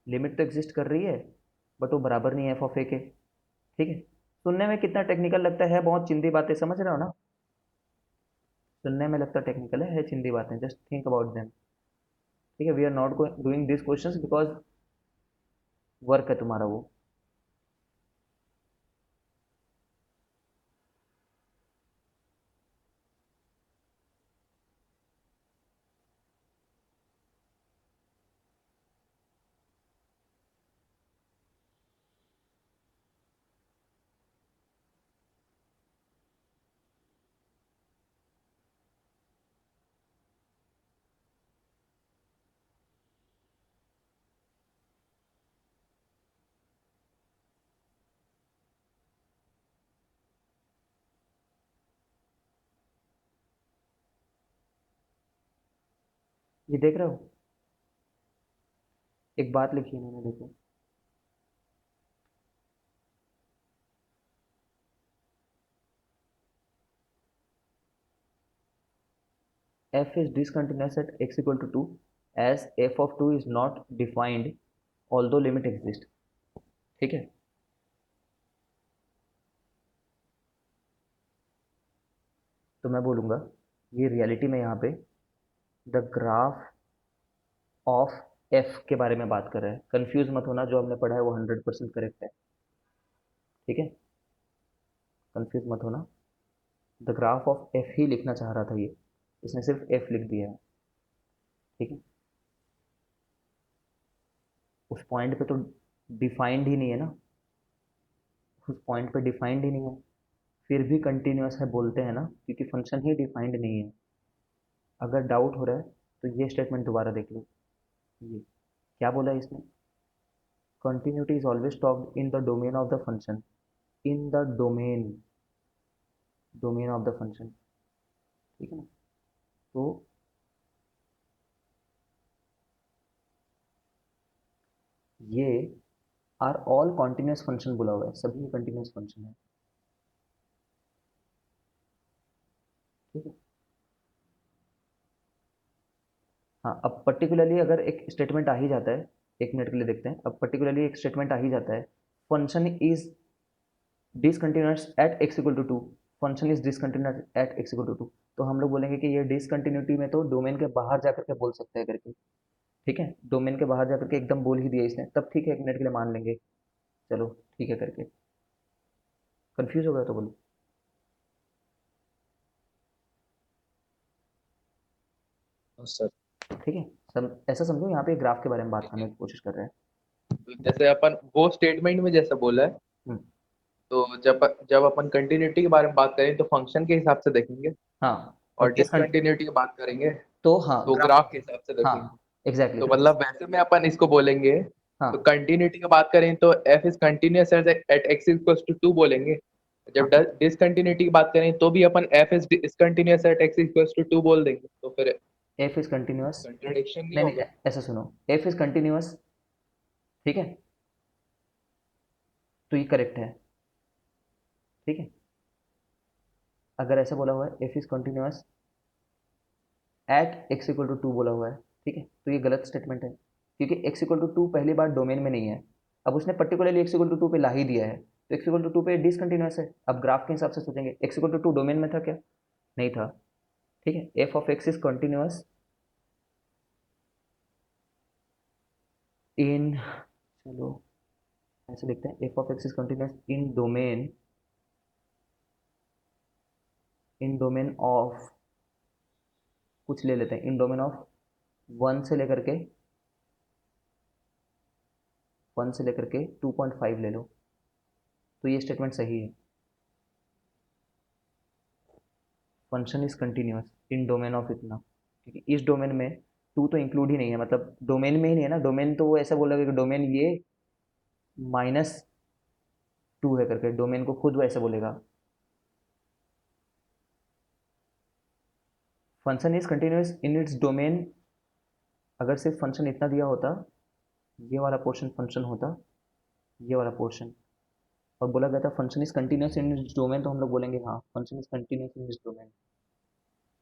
लिमिट तो एग्जिस्ट कर रही है बट वो बराबर नहीं है एफ ऑफ ए के, ठीक है। सुनने में कितना टेक्निकल लगता है, बहुत चिंदी बातें, समझ रहे हो ना, सुनने में लगता टेक्निकल है चिंदी बातें, जस्ट थिंक अबाउट देम, ठीक है। We are not doing this questions because work है तुम्हारा वो। ये देख रहे हो, एक बात लिखी इन्होंने, देखो f is discontinuous at x equal to 2 as f of 2 is not defined although limit exists, ठीक है। तो मैं बोलूँगा ये रियलिटी में यहाँ पे द ग्राफ ऑफ एफ के बारे में बात कर रहा है, कंफ्यूज मत होना, जो हमने पढ़ा है वो 100% करेक्ट है, ठीक है, कंफ्यूज मत होना। द ग्राफ ऑफ एफ ही लिखना चाह रहा था ये, इसने सिर्फ एफ लिख दिया है, ठीक है। उस पॉइंट पे तो डिफाइंड ही नहीं है ना, उस पॉइंट पे डिफाइंड ही नहीं है, फिर भी कंटिन्यूअस है बोलते हैं ना, क्योंकि फंक्शन ही डिफाइंड नहीं है। अगर डाउट हो रहा है तो ये स्टेटमेंट दोबारा देख लो, ये क्या बोला है इसने, continuity is always talked in the domain of the function, in the domain, domain of the function, ठीक है ना। तो ये आर ऑल कॉन्टिन्यूस फंक्शन बोला हुआ है, सभी कंटिन्यूस फंक्शन है, ठीक है। हाँ अब पर्टिकुलरली अगर एक स्टेटमेंट आ ही जाता है, एक मिनट के लिए देखते हैं, अब पर्टिकुलरली एक स्टेटमेंट आ ही जाता है, function is discontinuous at x equal to 2, function is discontinuous at x equal to 2, तो हम लोग बोलेंगे कि ये डिसकंटिन्यूटी में तो डोमेन के बाहर जाकर के बोल सकते हैं करके, ठीक है, डोमेन के बाहर जा करके एकदम बोल ही दिया इसने, तब ठीक है, 1 मिनट के लिए मान लेंगे, चलो ठीक है करके। कंफ्यूज हो गया तो बोलो। सर ठीक है, ऐसा समझो यहाँ पे ग्राफ के बारे में बात करने की कोशिश कर रहे हैं। जैसे अपन वो स्टेटमेंट में जैसा बोला है, हम्म, तो जब जब अपन कंटिन्यूटी की बारे में बात करें तो फंक्शन के हिसाब से देखेंगे, हाँ, और और डिसकंटिन्यूटी की बात करेंगे तो हाँ तो ग्राफ, ग्राफ के हिसाब से हाँ देखेंगे। एग्जैक्टली, तो तो मतलब वैसे में अपन इसको बोलेंगे, तो हाँ कंटिन्यूटी की बात करें तो f is continuous at x equals to 2 बोलेंगे। जब हाँ, डिसकंटिन्यूटी की बात करें तो भी अपन f is discontinuous at x equals to 2 बोल देंगे, तो फिर एफ इज कंटिन्यूअस, कंट्रडिक्शन नहीं नहीं नहीं होगा। ऐसा सुनो, एफ इज कंटिन्यूअस, ठीक है, तो ये करेक्ट है, ठीक है। अगर ऐसा बोला हुआ है f is continuous at x equal to 2 बोला हुआ है, ठीक है, तो ये गलत स्टेटमेंट है, क्योंकि एक्स इक्वल टू 2 पहली बार डोमेन में नहीं है, अब उसने पर्टिकुलरली एक्स इक्वल टू 2 पे ला ही दिया है, तो एक्स इक्वल टू 2 पे डिसकंटिन्यूअस है। अब ग्राफ के हिसाब से सोचेंगे, एक्स इक्वल टू 2 डोमेन में था क्या? नहीं था, ठीक है। F of X is continuous in, चलो ऐसे लिखते हैं, F of X is continuous in domain of, कुछ ले लेते हैं, इन डोमेन ऑफ 1 से लेकर के 2.5 ले लो, तो ये स्टेटमेंट सही है। Function is continuous in domain of इतना, क्योंकि इस डोमेन में टू तो इंक्लूड ही नहीं है, मतलब डोमेन में ही नहीं है ना, डोमेन तो वो ऐसा बोलेगा कि डोमेन ये -2 है करके, डोमेन को खुद वो ऐसे बोलेगा। Function is continuous in its domain, अगर सिर्फ फंक्शन इतना दिया होता, ये वाला पोर्शन फंक्शन होता, ये वाला पोर्शन, और बोला गया था function is continuous in its domain, तो हम लोग बोलेंगे हाँ function is continuous in its domain.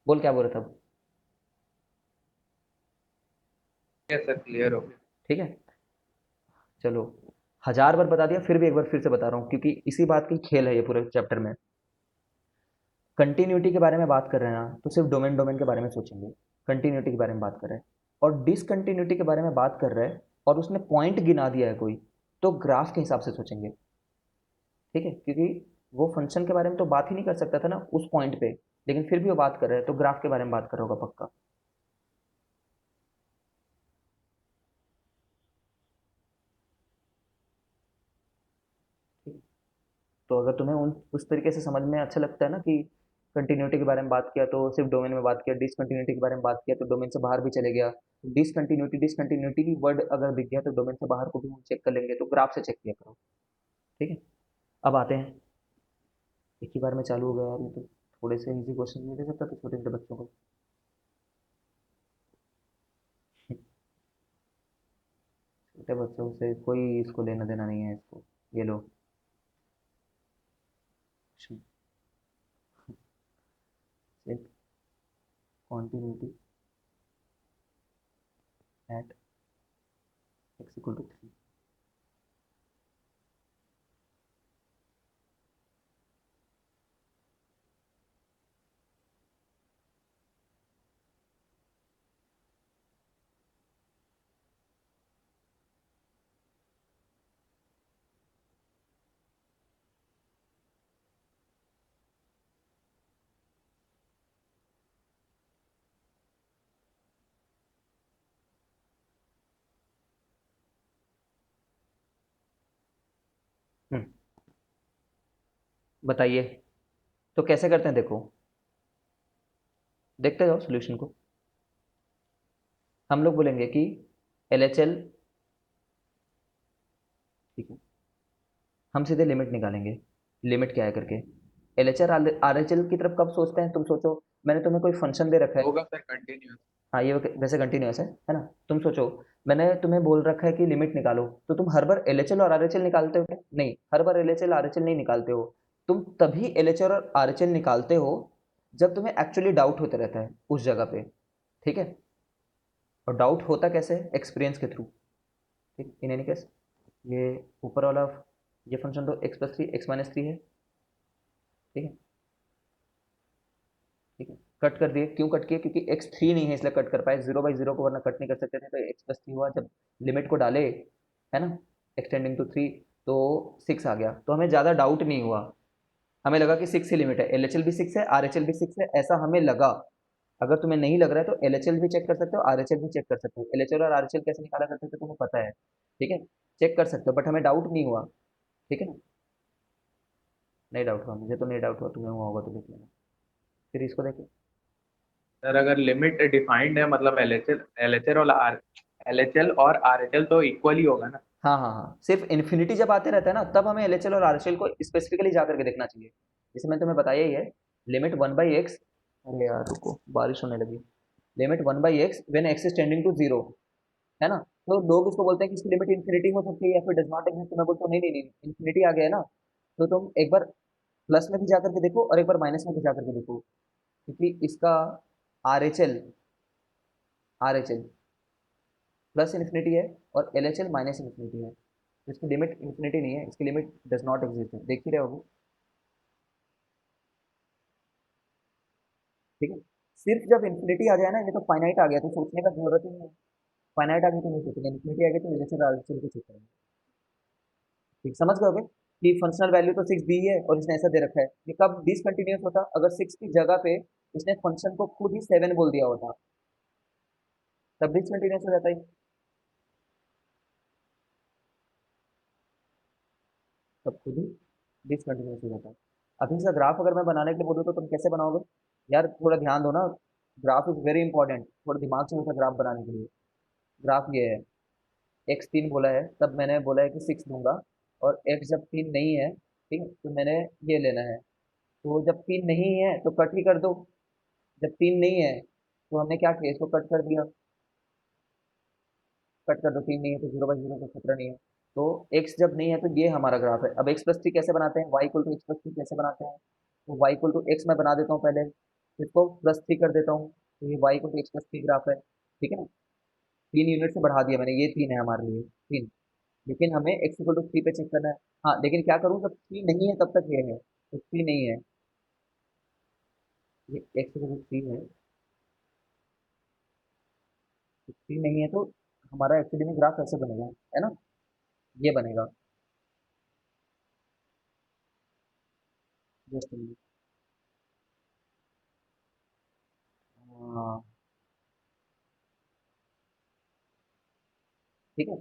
बोल क्या बोल रहा था? यस सर, क्लियर हो गया। ठीक है, चलो, 1000 बार बता दिया, फिर भी एक बार फिर से बता रहा हूँ, क्योंकि इसी बात की खेल है ये पूरे चैप्टर में। कंटिन्यूटी के बारे में बात कर रहे हैं ना, तो सिर्फ डोमेन डोमेन के बारे में सोचेंगे, कंटिन्यूटी के बारे में बात कर रहे हैं, और डिसकंटिन्यूटी के बारे में बात कर रहे हैं, और उसने पॉइंट गिना दिया है कोई, तो ग्राफ के हिसाब से सोचेंगे, ठीक है, क्योंकि वो फंक्शन के बारे में तो बात ही नहीं कर सकता था ना उस पॉइंट पे, लेकिन फिर भी वो बात कर रहे हैं, तो ग्राफ के बारे में बात कर रहा होगा पक्का। ठीक है? तो अगर तुम्हें उस तरीके से समझ में अच्छा लगता है ना, कि कंटिन्यूटी के बारे में बात किया तो सिर्फ डोमेन में बात किया, डिसकंटिन्यूटी के बारे में बात किया तो डोमेन से बाहर भी चले गया, डिसकंटिन्यूटी डिसकंटिन्यूटी वर्ड अगर दिख गया तो डोमेन से बाहर को भी हम चेक कर लेंगे, तो ग्राफ से चेक किया करो, ठीक है। अब आते हैं, एक ही बार में चालू हो गया यार ये तो, थोड़े से इजी क्वेश्चन नहीं दे सकता तो छोटे छोटे बच्चों को। छोटे बच्चों से कोई इसको लेना देना नहीं है इसको, ये लो, check continuity at x equal to 3। बताइए, तो कैसे करते हैं देखो, देखते जाओ सोल्यूशन को। हम लोग बोलेंगे कि एल एच एल, ठीक है, हम सीधे लिमिट निकालेंगे, लिमिट क्या है करके, L H R H L की तरफ कब सोचते हैं, तुम सोचो, मैंने तुम्हें कोई फंक्शन दे रखा है, होगा सर कंटिन्यूअस। हाँ ये वैसे कंटिन्यूस है ना, तुम सोचो, मैंने तुम्हें बोल रखा है कि लिमिट निकालो, तो तुम हर बार एल एच एल और आर एच एल निकालते हो क्या? नहीं, हर बार L H L R H L नहीं निकालते हो, तुम तभी एल एच एल और आर एच एल निकालते हो जब तुम्हें एक्चुअली डाउट होते रहता है उस जगह पे, ठीक है। और डाउट होता कैसे? एक्सपीरियंस के थ्रू, ठीक, इन एनी केस ये ऊपर वाला, ये फंक्शन तो x+3 x-3 है, ठीक है, ठीक है, कट कर दिए। क्यों कट किए? क्योंकि एक्स 3 नहीं है इसलिए कट कर पाए। 0/0 को वरना कट नहीं कर सकते थे, तो एक्स प्लस 3 हुआ। जब लिमिट को डाले, है ना, एक्सटेंडिंग टू 3, तो 6 आ गया। तो हमें ज़्यादा डाउट नहीं हुआ, हमें लगा कि 6 ही लिमिट है। एल भी 6 है, आर भी 6 है, ऐसा हमें लगा। अगर तुम्हें नहीं लग रहा है तो एल भी चेक कर सकते हो, आर भी चेक कर सकते हो। एल और आर कैसे निकाला करते थे तुम्हें पता है, ठीक है, चेक कर सकते हो, बट हमें डाउट नहीं हुआ, ठीक है ना। नहीं डाउट हुआ, मुझे तो नहीं डाउट हुआ, तुम्हें हुआ होगा तो देख लेना। फिर इसको देखो। सर अगर लिमिट डिफाइंड है मतलब एलएचएल और आरएचएल तो इक्वल ही होगा ना। हाँ हाँ हाँ, सिर्फ इन्फिनिटी जब आते रहता है ना, तब हमें एल और आर को स्पेसिफिकली जा करके देखना चाहिए। जैसे मैंने तुम्हें बताया ही है, लिमिट 1/x, अरे यार रुको बारिश होने लगी। Limit 1/x when x is tending to 0, है ना। तो लोग इसको बोलते हैं कि इसकी लिमिट इन्फिनिटी हो सकती है या फिर डज नॉट एग्जिस्ट। तो मैं बोलता हूँ नहीं नहीं नहीं, इन्फिनिटी आ गया है ना, तो तुम एक बार प्लस में भी जा करके देखो और एक बार माइनस में भी जा करके देखो, क्योंकि इसका are H L plus infinity है और L H L minus infinity है, तो इसकी लिमिट इन्फिनिटी नहीं है, इसकी लिमिट डज नॉट एग्जिस्ट है। देख ही रहे होगे, ठीक है। सिर्फ जब इन्फिनिटी आ जाए ना, ये तो फाइनाइट आ गया तो सोचने का जरूरत ही नहीं है। फाइनाइट आ गई तो नहीं सोचेंगे, इन्फिनिटी आ गई तो L H L R H L को चेक करेंगे। ठीक, समझ गए होगे कि फंक्शनल वैल्यू तो 6 दी है और इसने ऐसा दे रखा है। ये कब डिसकंटिन्यूअस होता? अगर 6 की जगह पे इसने फंक्शन को खुद ही 7 बोल दिया होता, तब डिसकंटिन्यूअस हो जाता है। तब खुद ही डिसकंटिन्यूअस हो जाता है। अभी इसका ग्राफ अगर मैं बनाने के लिए बोलूँ तो तुम कैसे बनाओगे? यार थोड़ा ध्यान दो ना, ग्राफ इज वेरी इंपॉर्टेंट, थोड़ा दिमाग से होता है ग्राफ बनाने के लिए। ग्राफ ये है, एक्स 3 बोला है, तब मैंने बोला है कि 6 दूंगा, और एक्स जब 3 नहीं है, ठीक है, तो मैंने ये लेना है। तो जब 3 नहीं है तो कट ही कर दो। जब 3 नहीं है तो हमने क्या किया, इसको कट कर दिया। कट कर दो, 3 नहीं है तो 0/0 का खतरा नहीं है। तो एक्स जब नहीं है तो ये हमारा ग्राफ है। अब एक्स प्लस 3 कैसे बनाते हैं, y equal to x plus 3 कैसे बनाते हैं? तो वाई इक्वल टू एक्स मैं बना देता हूँ पहले, इसको प्लस 3 कर देता हूँ, तो ये y equal to x plus 3 graph है, ठीक है ना। 3 यूनिट से बढ़ा दिया मैंने, ये 3 है हमारे लिए, 3। लेकिन हमें एक्स इक्वल टू 3 पे चेक करना है। हाँ लेकिन क्या करूँ, जब 3 नहीं है तब तक ये है, तो 3 नहीं है, ये एक्स इक्वल टू 3 है, तो 3 नहीं है, तो हमारा एक्चुअली में ग्राफ ऐसे बनेगा, है ना, ये बनेगा। जस्ट हाँ, ठीक है।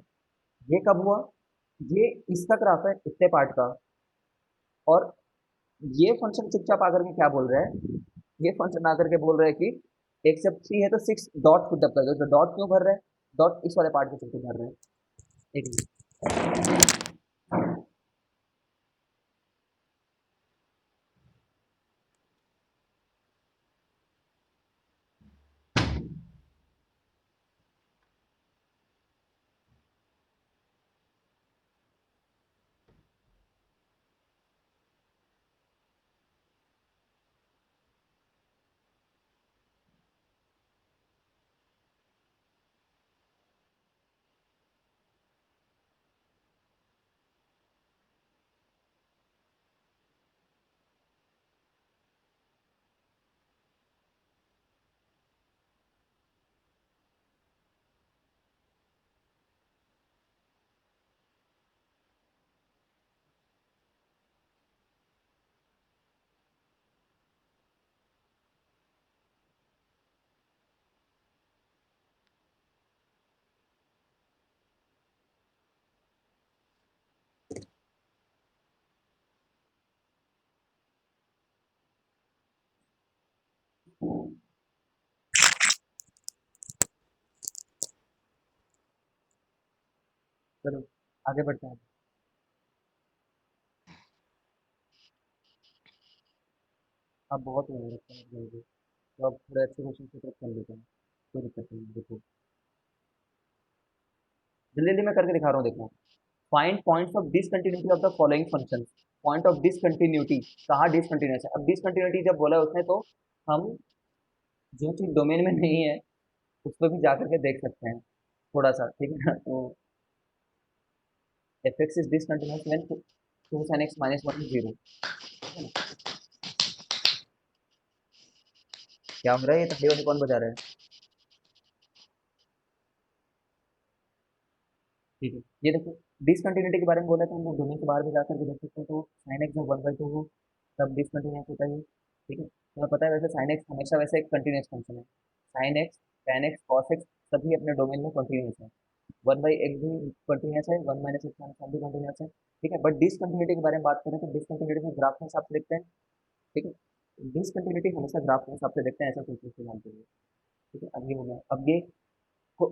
ये कब हुआ? ये इसका ग्राफ है, इतने पार्ट का, और ये फंक्शन चुपचाप आकर के क्या बोल रहा है, ये फंक्शन आकर के बोल रहा है कि एक जब 3 है तो 6 डॉट पुट अप कर दो। तो डॉट क्यों भर रहा है? डॉट इस वाले पार्ट के चलते भर रहे हैं। एक मिनट, चलो आगे बढ़ते हैं। अब बहुत हो रहा है, तो अब थोड़े अच्छे क्वेश्चन की तरफ चल लेते हैं, कोई दिक्कत नहीं है। देखो जल्दी जल्दी मैं करके दिखा रहा हूँ, देखो। Find points of discontinuity of the following function. Point of discontinuity, कहाँ डिसकंटिन्यूस है? अब डिसकंटिन्यूटी जब बोला है उसने, तो हम जो चीज डोमेन में नहीं है उस पर भी जा करके देख सकते हैं थोड़ा सा, ठीक है ना। तो f x is discontinuous when two sine x minus 1 is 0, क्या हो रहा है? ये तबली वाली कौन बजा रहा है? ठीक है, ये देखो, डिसकंटिन्यूटी के बारे में बोला था हम लोग, डोमेन के बाहर भी जाकर के देख सकते हैं, तो साइन एक्स जब 1/2 हो तब डिसकंटिन्यूस होता है। ठीक है, तुम्हें पता है वैसे साइन एक्स हमेशा वैसे एक कंटिन्यूस फंक्शन है। Sine x, ten x, cos x सभी अपने डोमेन में कंटिन्यूस है। 1/x भी कंटिन्यूस है, 1 - x - 1 भी कंटिन्यूस है। ठीक है, बट डिसकंटिन्यूटी के बारे में बात करें तो डिसकंटिन्यूटी में ग्राफ के हिसाब से देखते हैं। ठीक है, डिसकंटिन्यूटी हमेशा ग्राफ के हिसाब से देखते हैं, ऐसा सोचने से जानते हैं। ठीक है, अब ये हो गया। अब ये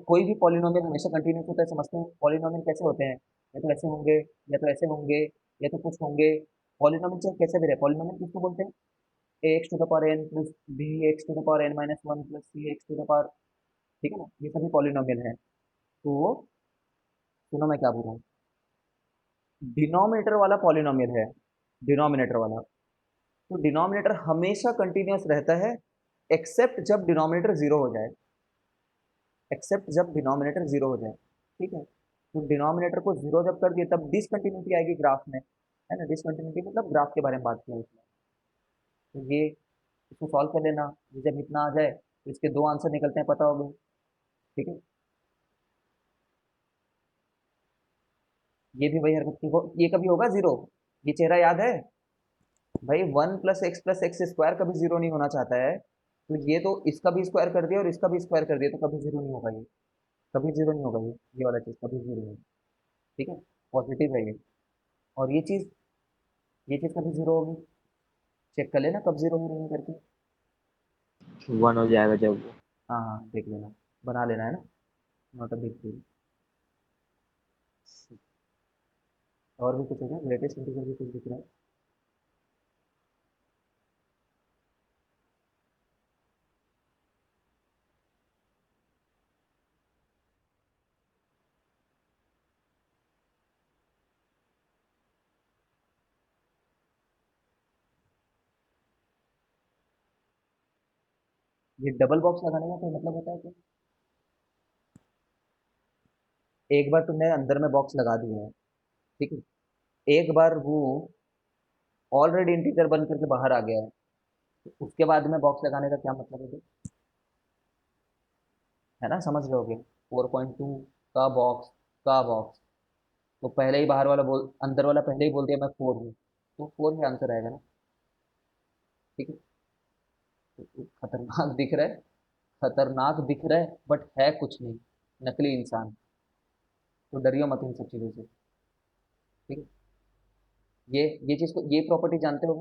कोई भी पॉलिनोमियल हमेशा कंटिन्यूस होता है, समझते हैं पॉलिनोमियल कैसे होते हैं? या तो ऐसे होंगे, या तो ऐसे होंगे, या तो कुछ होंगे। पॉलिनोमियल चाहे कैसे भी रहे, पॉलिनोमियल किसको बोलते हैं? A X to the power N plus B X to the power N minus one plus C X to the power. ठीक है ना, ये सभी पॉलिनोमियल है। तो सुनो मैं क्या बोल रहा हूँ, डिनोमिनेटर वाला पॉलिनोमियल है, डिनोमिनेटर वाला। तो डिनोमिनेटर हमेशा कंटिन्यूस रहता है, एक्सेप्ट जब डिनोमिनेटर जीरो हो जाए, एक्सेप्ट जब डिनोमिनेटर जीरो हो जाए। ठीक है, तो डिनोमिनेटर को जीरो जब कर दिए तब डिसकंटिन्यूटी आएगी ग्राफ में, है ना? डिसकंटिन्यूटी मतलब ग्राफ के बारे में बात की है उसमें। तो ये इसको सॉल्व कर लेना, ये जब इतना आ जाए तो इसके दो आंसर निकलते हैं, पता होगा। ठीक है, ये भी वही हरकत की हो, ये कभी होगा जीरो? ये चेहरा याद है भाई? 1 + x + x² कभी जीरो नहीं होना चाहता है। तो ये तो इसका भी स्क्वायर कर दिया और इसका भी स्क्वायर कर दिया, तो कभी जीरो नहीं होगा ये, कभी जीरो नहीं होगा ये वाला चीज कभी जीरो नहीं। ठीक है, पॉजिटिव है ये। और ये चीज कभी जीरो होगी, चेक कर लेना कब जीरो हो रही है करके। 1 हो जाएगा जब वो। हाँ हाँ, देख लेना, बना लेना, है ना? Note big deal. और भी कुछ है क्या? लेटेस्ट इंटीजर भी कुछ दिख रहा है? ये डबल बॉक्स लगाने का कोई मतलब होता है क्या? एक बार तुमने अंदर में बॉक्स लगा दिया है, ठीक है, एक बार वो ऑलरेडी इंटीजर बन करके बाहर आ गया है, तो उसके बाद में बॉक्स लगाने का क्या मतलब है? है ना, समझ लोगे? 4.2 का बॉक्स, का बॉक्स, तो पहले ही बाहर वाला बोल, अंदर वाला पहले ही बोल दिया मैं 4 हूँ, तो 4 ही आंसर आएगा ना। ठीक है, तो खतरनाक दिख रहा है, खतरनाक दिख रहा है, बट है कुछ नहीं, नकली इंसान। तो डरियो मत इन सब चीज़ों से। ठीक है, ये चीज़ को, ये प्रॉपर्टी जानते हो?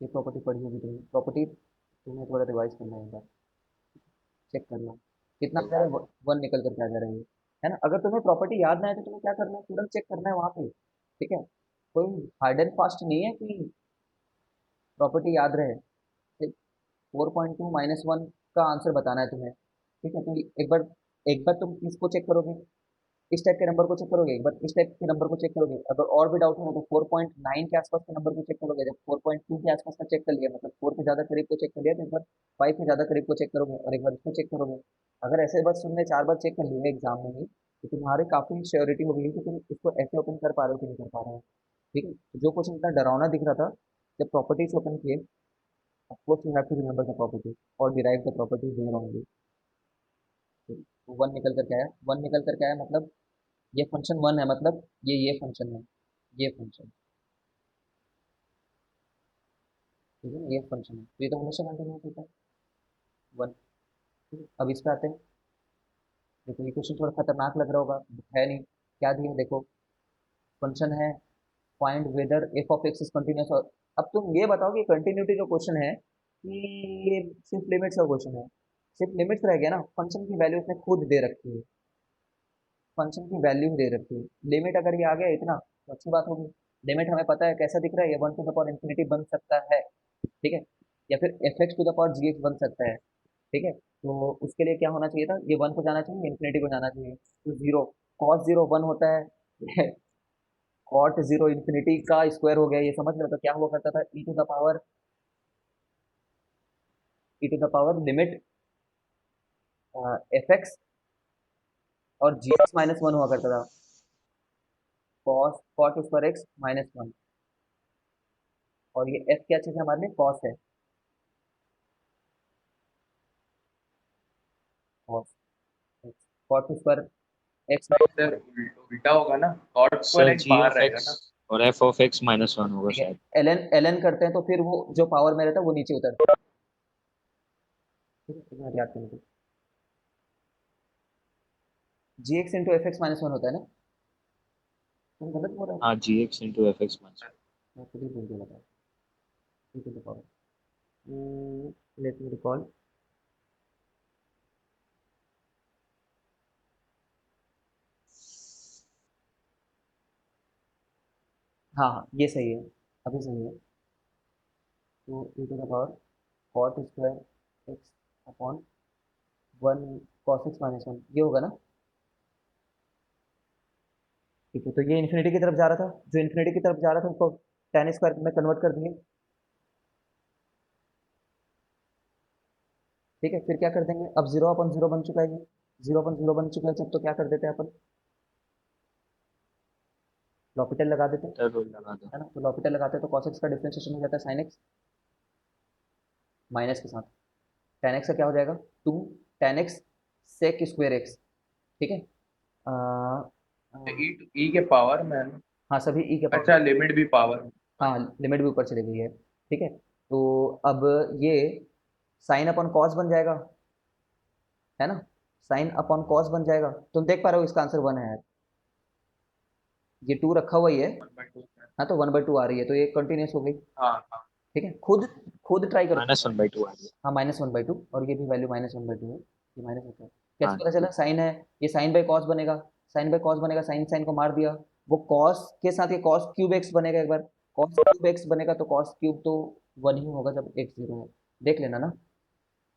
ये प्रॉपर्टी पढ़ी होगी तुमने, प्रॉपर्टी तुम्हें थोड़ा रिवाइज करना है एक बार, चेक करना कितना आ जा रहा है, 1 निकल करके आ जा रहा है ना? अगर तुम्हें प्रॉपर्टी याद ना है तो तुम्हें क्या करना है, तुरंत चेक करना है वहाँ पे। ठीक है, कोई हार्ड एंड फास्ट नहीं है कि प्रॉपर्टी याद रहे। 4.2 - 1 का आंसर बताना है तुम्हें। ठीक है, तो एक बार तुम इसको चेक करोगे, इस टाइप के नंबर को चेक करोगे, एक बार इस टाइप के नंबर को चेक करोगे, अगर और भी डाउट हो तो 4.9 के आसपास के नंबर को चेक करोगे। जब 4.2 के आसपास का चेक कर लिया, मतलब 4 के ज़्यादा करीब को चेक कर लिया, तो एक बार 5 के ज़्यादा करीब को चेक करोगे और एक बार इसको चेक करोगे। अगर ऐसे बस तुमने 4 बार चेक कर लिया एग्जाम में ही, तो तुम्हारी काफ़ी श्योरिटी हो गई कि तुम इसको ऐसे ओपन कर पा रहे हो कि नहीं कर पा रहे हो। ठीक है, तो जो क्वेश्चन इतना डरावना दिख रहा था, जब प्रॉपर्टीज ओपन किए, of course you have to remember the property और derive the property there only। तो 1 निकल करके आया, 1 निकल करके आया, मतलब ये फंक्शन 1 है, मतलब ये फंक्शन है, ये फंक्शन। ठीक है ना, ये फंक्शन है, तो ये तो हमेशा कंटिन्यूस होता है 1। ठीक है, अब इस पे आते हैं। देखो ये क्वेश्चन थोड़ा खतरनाक लग रहा होगा, है नहीं, क्या दिया देखो, फंक्शन है, find weather F of X is continuous. और अब तुम ये बताओ कि कंटिन्यूटी जो क्वेश्चन है कि ये सिर्फ लिमिट्स का क्वेश्चन है, सिर्फ लिमिट्स रह गया ना, फंक्शन की वैल्यू उसने खुद दे रखी है, फंक्शन की वैल्यू दे रखी है। लिमिट अगर ये आ गया इतना तो अच्छी बात होगी। लिमिट हमें पता है कैसा दिख रहा है, ये 1 टू द पावर इंफिनिटी बन सकता है। ठीक है, या फिर f x to the power g x बन सकता है। ठीक है, तो उसके लिए क्या होना चाहिए था, ये 1 को जाना चाहिए, इंफिनिटी को जाना चाहिए, तो जीरो, कॉस जीरो 1 होता है, कॉट जीरो इंफिनिटी का स्क्वायर हो गया, ये समझ रहे हो? तो क्या हुआ करता था, E to the power limit F X और जी एक्स माइनस वन हुआ करता था, cos cot square X minus one. और ये एफ क्या चीज़ है हमारे लिए, कॉस है। कॉट स्क्वायर एक्स सर उल्टा होगा ना, कॉट सर स्क्वायर एक्स जी बाहर ऑफ रहेगा एक्स ना। और एफ ऑफ एक्स -1 होगा ठीक है, शायद। ln करते हैं तो फिर वो जो पावर में रहता है वो नीचे उतरता है। ठीक है, एक मिनट याद करने दो। G X into F X minus one होता है ना, तुम गलत बोल रहे हो। हाँ G X into F X -1। मैं खुद ही भूल गया था। ठीक है, पावर, लेट मी रिकॉल। हाँ हाँ, ये सही है, अभी सही है। तो e to the power cot square x upon one cos x minus one, ये होगा ना। ठीक है, तो ये इन्फिनिटी की तरफ जा रहा था, जो इन्फिनिटी की तरफ जा रहा था उसको tan स्क्वायर में कन्वर्ट कर दिए। ठीक है, फिर क्या कर देंगे, अब जीरो अपन जीरो बन चुका है, ये जीरो अपन जीरो बन चुका है जब, तो क्या कर देते हैं अपन, लॉपिटल लगा देते हैं, मीटर रूल लगा दो। है ना। तो लॉपिटल लगाते हैं तो cos x का डिफरेंशिएशन हो जाता है sin x माइनस के साथ, tan x का क्या हो जाएगा, two tan x sec square x। ठीक है, आ, आ, ई के पावर में है ना। हाँ सभी e के पावर। अच्छा, लिमिट भी पावर में। हाँ, लिमिट भी ऊपर चली गई है। ठीक है, तो अब ये साइन अपॉन कॉस बन जाएगा, है ना। साइन अपॉन कॉस बन जाएगा, तुम देख पा रहे हो इसका आंसर वन है यार, ये टू रखा हुआ ही है। 1/2 है। हाँ, तो वन बाई टू आ रही है, तो ये कंटिन्यूस हो गई। हाँ हाँ। ठीक है, खुद खुद ट्राई करो। -1/2 आ गया। हाँ, -1/2, और ये भी वैल्यू -1/2 है, ये माइनस होता है। कैसे हाँ पता चला, साइन है, ये साइन बाई कॉस बनेगा, साइन बाई कॉस बनेगा, साइन साइन को मार दिया, वो कॉस के साथ ये कॉस क्यूब एक्स बनेगा, एक बार कॉस क्यूब एक्स बनेगा तो कॉस क्यूब तो वन ही होगा जब एक्स जीरो है। देख लेना ना।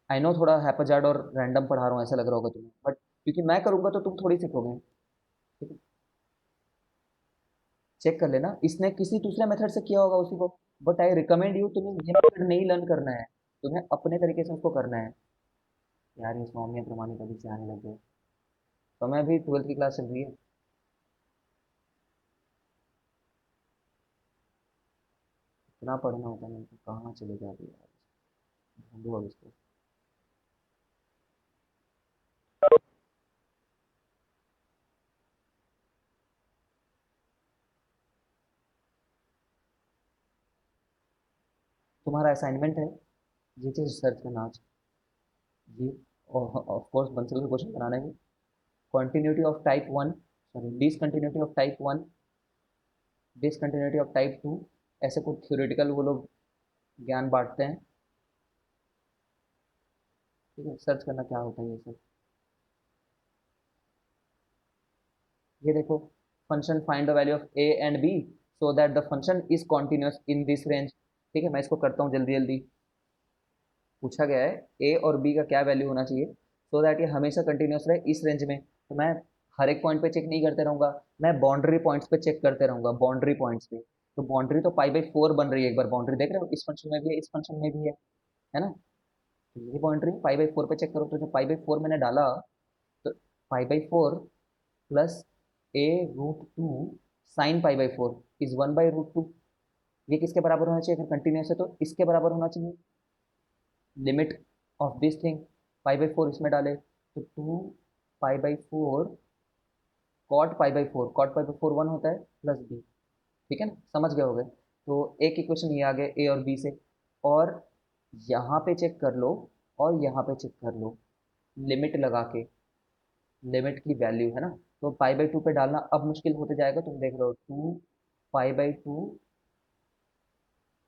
आई नो थोड़ा हैपजार्ड और रैंडम पढ़ा रहा हूँ ऐसा लग रहा होगा तुम्हें, बट क्योंकि मैं करूंगा तो तुम थोड़ी सीखोगे। ठीक है, चेक कर लेना, इसने किसी दूसरे मेथड से किया होगा उसी को, बट आई रिकमेंड यू, तुम्हें ये मेथड नहीं लर्न करना है, तुम्हें अपने तरीके से उसको करना है। यार ये सौम्य प्रमाणित अभी से आने लग गए, तो मैं भी ट्वेल्थ की क्लास चल रही है, इतना पढ़ना होता है, तो कहाँ चले जाती है यार, ढूंढो अब इसको। तुम्हारा असाइनमेंट है, ये चीज सर्च करना आज, ये ऑफ कोर्स बंसल के क्वेश्चन बनाना है, continuity of type one, sorry discontinuity of type one, discontinuity of type two, ऐसे कुछ थ्योरेटिकल वो लोग ज्ञान बांटते हैं। ठीक है, सर्च करना क्या होता है ये सब। ये देखो, function find the value of a and b so that the function is continuous in this range. ठीक है, मैं इसको करता हूँ जल्दी जल्दी। पूछा गया है ए और बी का क्या वैल्यू होना चाहिए सो दैट ये हमेशा कंटिन्यूस रहे इस रेंज में, तो मैं हर एक पॉइंट पे चेक नहीं करते रहूंगा, मैं बाउंड्री पॉइंट्स पे चेक करते रहूंगा, बाउंड्री पॉइंट्स पे। तो बाउंड्री तो पाई बाई फोर बन रही है, एक बार बाउंड्री देख रहे हो, इस फंक्शन में भी है, इस फंक्शन में भी है ना। तो ये बाउंड्री पाई बाई फोर पे चेक करो, तो जो पाई बाई फोर मैंने डाला, तो pi by four plus a root two sine pi by four is one by root two, ये किसके बराबर होना चाहिए, अगर कंटिन्यूस है तो इसके बराबर होना चाहिए। Limit of this thing, pi by four इसमें डाले तो two pi by four cot pi by four, cot pi by four one होता है प्लस बी। ठीक है ना, समझ गए होगे। तो एक इक्वेशन ये आ गए ए और बी से, और यहाँ पे चेक कर लो, और यहाँ पे चेक कर लो, लिमिट लगा के, लिमिट की वैल्यू है ना, तो पाई बाई टू पे डालना अब मुश्किल होते जाएगा, तुम देख रहे हो, two pi by two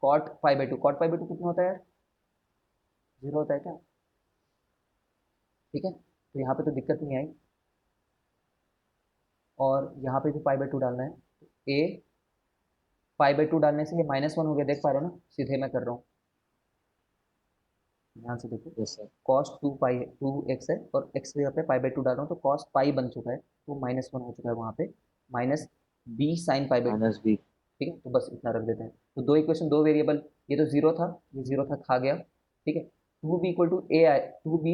cot pi by two, cot pi by two कितना होता है, जीरो होता है क्या। ठीक है, तो यहाँ पे तो दिक्कत नहीं आई, और यहाँ पे भी पाई बाई टू डालना है, ए पाई बाई टू डालने से ये -1 हो गया, देख पा रहे हो ना, सीधे मैं कर रहा हूँ, ध्यान से देखो, yes sir. Cos two pi two x है, और एक्स की जगह पे पाई बाई टू डाल रहा हूँ, तो कॉस पाई बन चुका है, तो -1 हो चुका है वहाँ पे, minus b sine pi by two. -b। ठीक है, तो बस इतना रख देते हैं, तो दो इक्वेशन दो वेरिएबल, ये तो जीरो था, ये जीरो था खा गया। ठीक है, two B equal to A आया, two B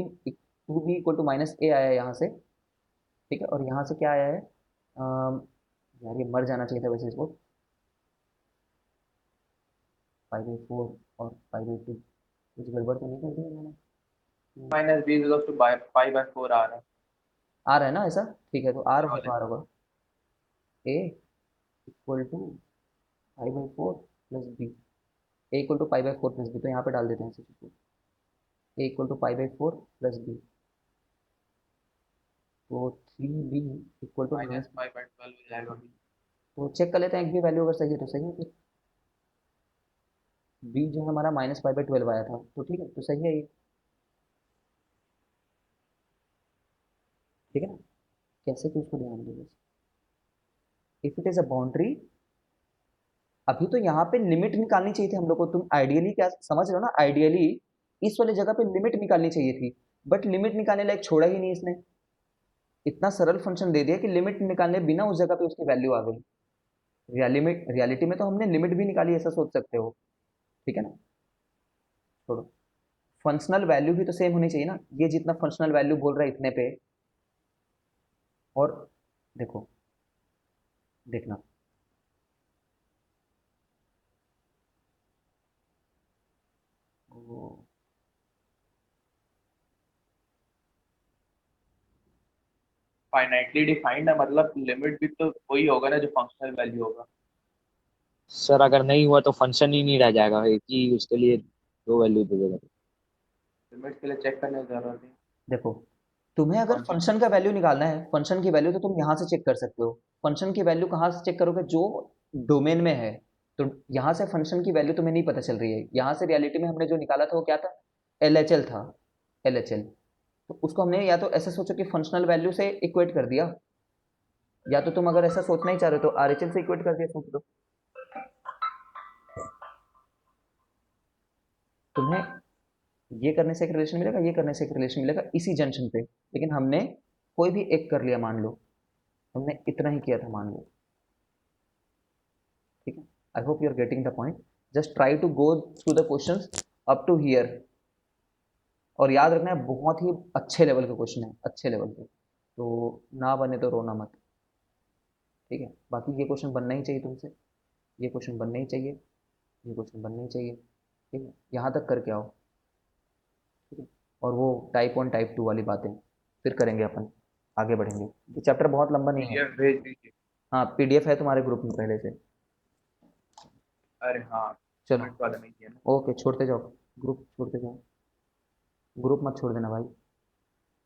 equal to minus A आया यहाँ से। ठीक है, और यहाँ से क्या आया है, यार ये मर जाना चाहिए था वैसे इसको, पाई बाई फोर और पाई बाई टू, कुछ गड़बड़ तो नहीं कर दिया मैंने। -b is two pi by 4 आ रहा है। आर है ना ऐसा, ठीक है, तो आर हाँ, बार होगा A equal to pi by four plus B, A equal to pi by four plus B, तो यहाँ पे डाल देते हैं इसे, A equal to pi by four plus B, तो three B equal to minus minus, 5/12 हो जाएगा अभी। तो चेक कर लेते हैं एक भी वैल्यू अगर सही है तो सही है, फिर बी जो है हमारा माइनस पाई बाई ट्वेल्व आया था, तो ठीक है, तो सही है ये, ठीक है ना, कैसे कि उसको ध्यान दो बस, if it is a boundary, अभी तो यहाँ पे लिमिट निकालनी चाहिए थी हम लोग को, तुम आइडियली क्या समझ रहे हो ना, आइडियली इस वाले जगह पे लिमिट निकालनी चाहिए थी, बट लिमिट निकालने लायक छोड़ा ही नहीं इसने, इतना सरल फंक्शन दे दिया कि लिमिट निकालने बिना उस जगह पे उसकी वैल्यू आ गई, रियलिटी में तो हमने लिमिट भी निकाली, ऐसा सोच सकते हो, ठीक है ना, छोड़ो, फंक्शनल वैल्यू भी तो सेम होनी चाहिए ना, ये जितना फंक्शनल वैल्यू बोल रहा है इतने पे, और देखो, देखना, वो फाइनाइटली डिफाइंड है, मतलब लिमिट भी तो वही होगा ना जो फंक्शनल वैल्यू होगा। सर अगर नहीं हुआ तो फंक्शन ही नहीं रह जाएगा, एक ही उसके लिए दो वैल्यू दे देगा। लिमिट के लिए चेक करने की जरूरत नहीं। देखो, तुम्हें अगर कौन सी? फंक्शन का वैल्यू निकालना है, फंक्शन की वैल्यू तो तुम यहाँ से चेक कर सकते हो, फंक्शन की वैल्यू कहाँ से चेक करोगे, जो डोमेन में है, तो यहाँ से फंक्शन की वैल्यू तुम्हें नहीं पता चल रही है, यहाँ से रियलिटी में हमने जो निकाला था वो क्या था, एल था, एल तो उसको हमने या तो ऐसे सोचो कि फंक्शनल वैल्यू से इक्वेट कर दिया, या तो तुम अगर ऐसा सोचना ही चाह रहे हो तो आर से इक्वेट कर दिया, सोच दो, तुम्हें ये करने से एक रिलेशन मिलेगा, ये करने से एक रिलेशन मिलेगा इसी जंक्शन पे, लेकिन हमने कोई भी एक कर लिया मान लो, हमने इतना ही किया था मान लो, ठीक है, I hope you are getting the point, just try to go through the questions up to here, और याद रखना है बहुत ही अच्छे लेवल के क्वेश्चन है, अच्छे लेवल के, तो ना बने तो रोना मत, ठीक है, बाकी ये क्वेश्चन बनना ही चाहिए तुमसे, ये क्वेश्चन बनना ही चाहिए, ये क्वेश्चन बनना ही चाहिए, ठीक है, यहाँ तक करके आओ, ठीक है, और वो टाइप वन टाइप टू वाली बातें फिर करेंगे अपन, आगे बढ़ेंगे, ये चैप्टर बहुत लंबा नहीं है, पीडीएफ भेज दीजिए। हाँ पीडीएफ है तुम्हारे ग्रुप में पहले से, अरे हाँ, चलो, कमेंट वाला में किया ना। ओके छोड़ते जाओ, ग्रुप छोड़ते जाओ, ग्रुप मत छोड़ देना भाई।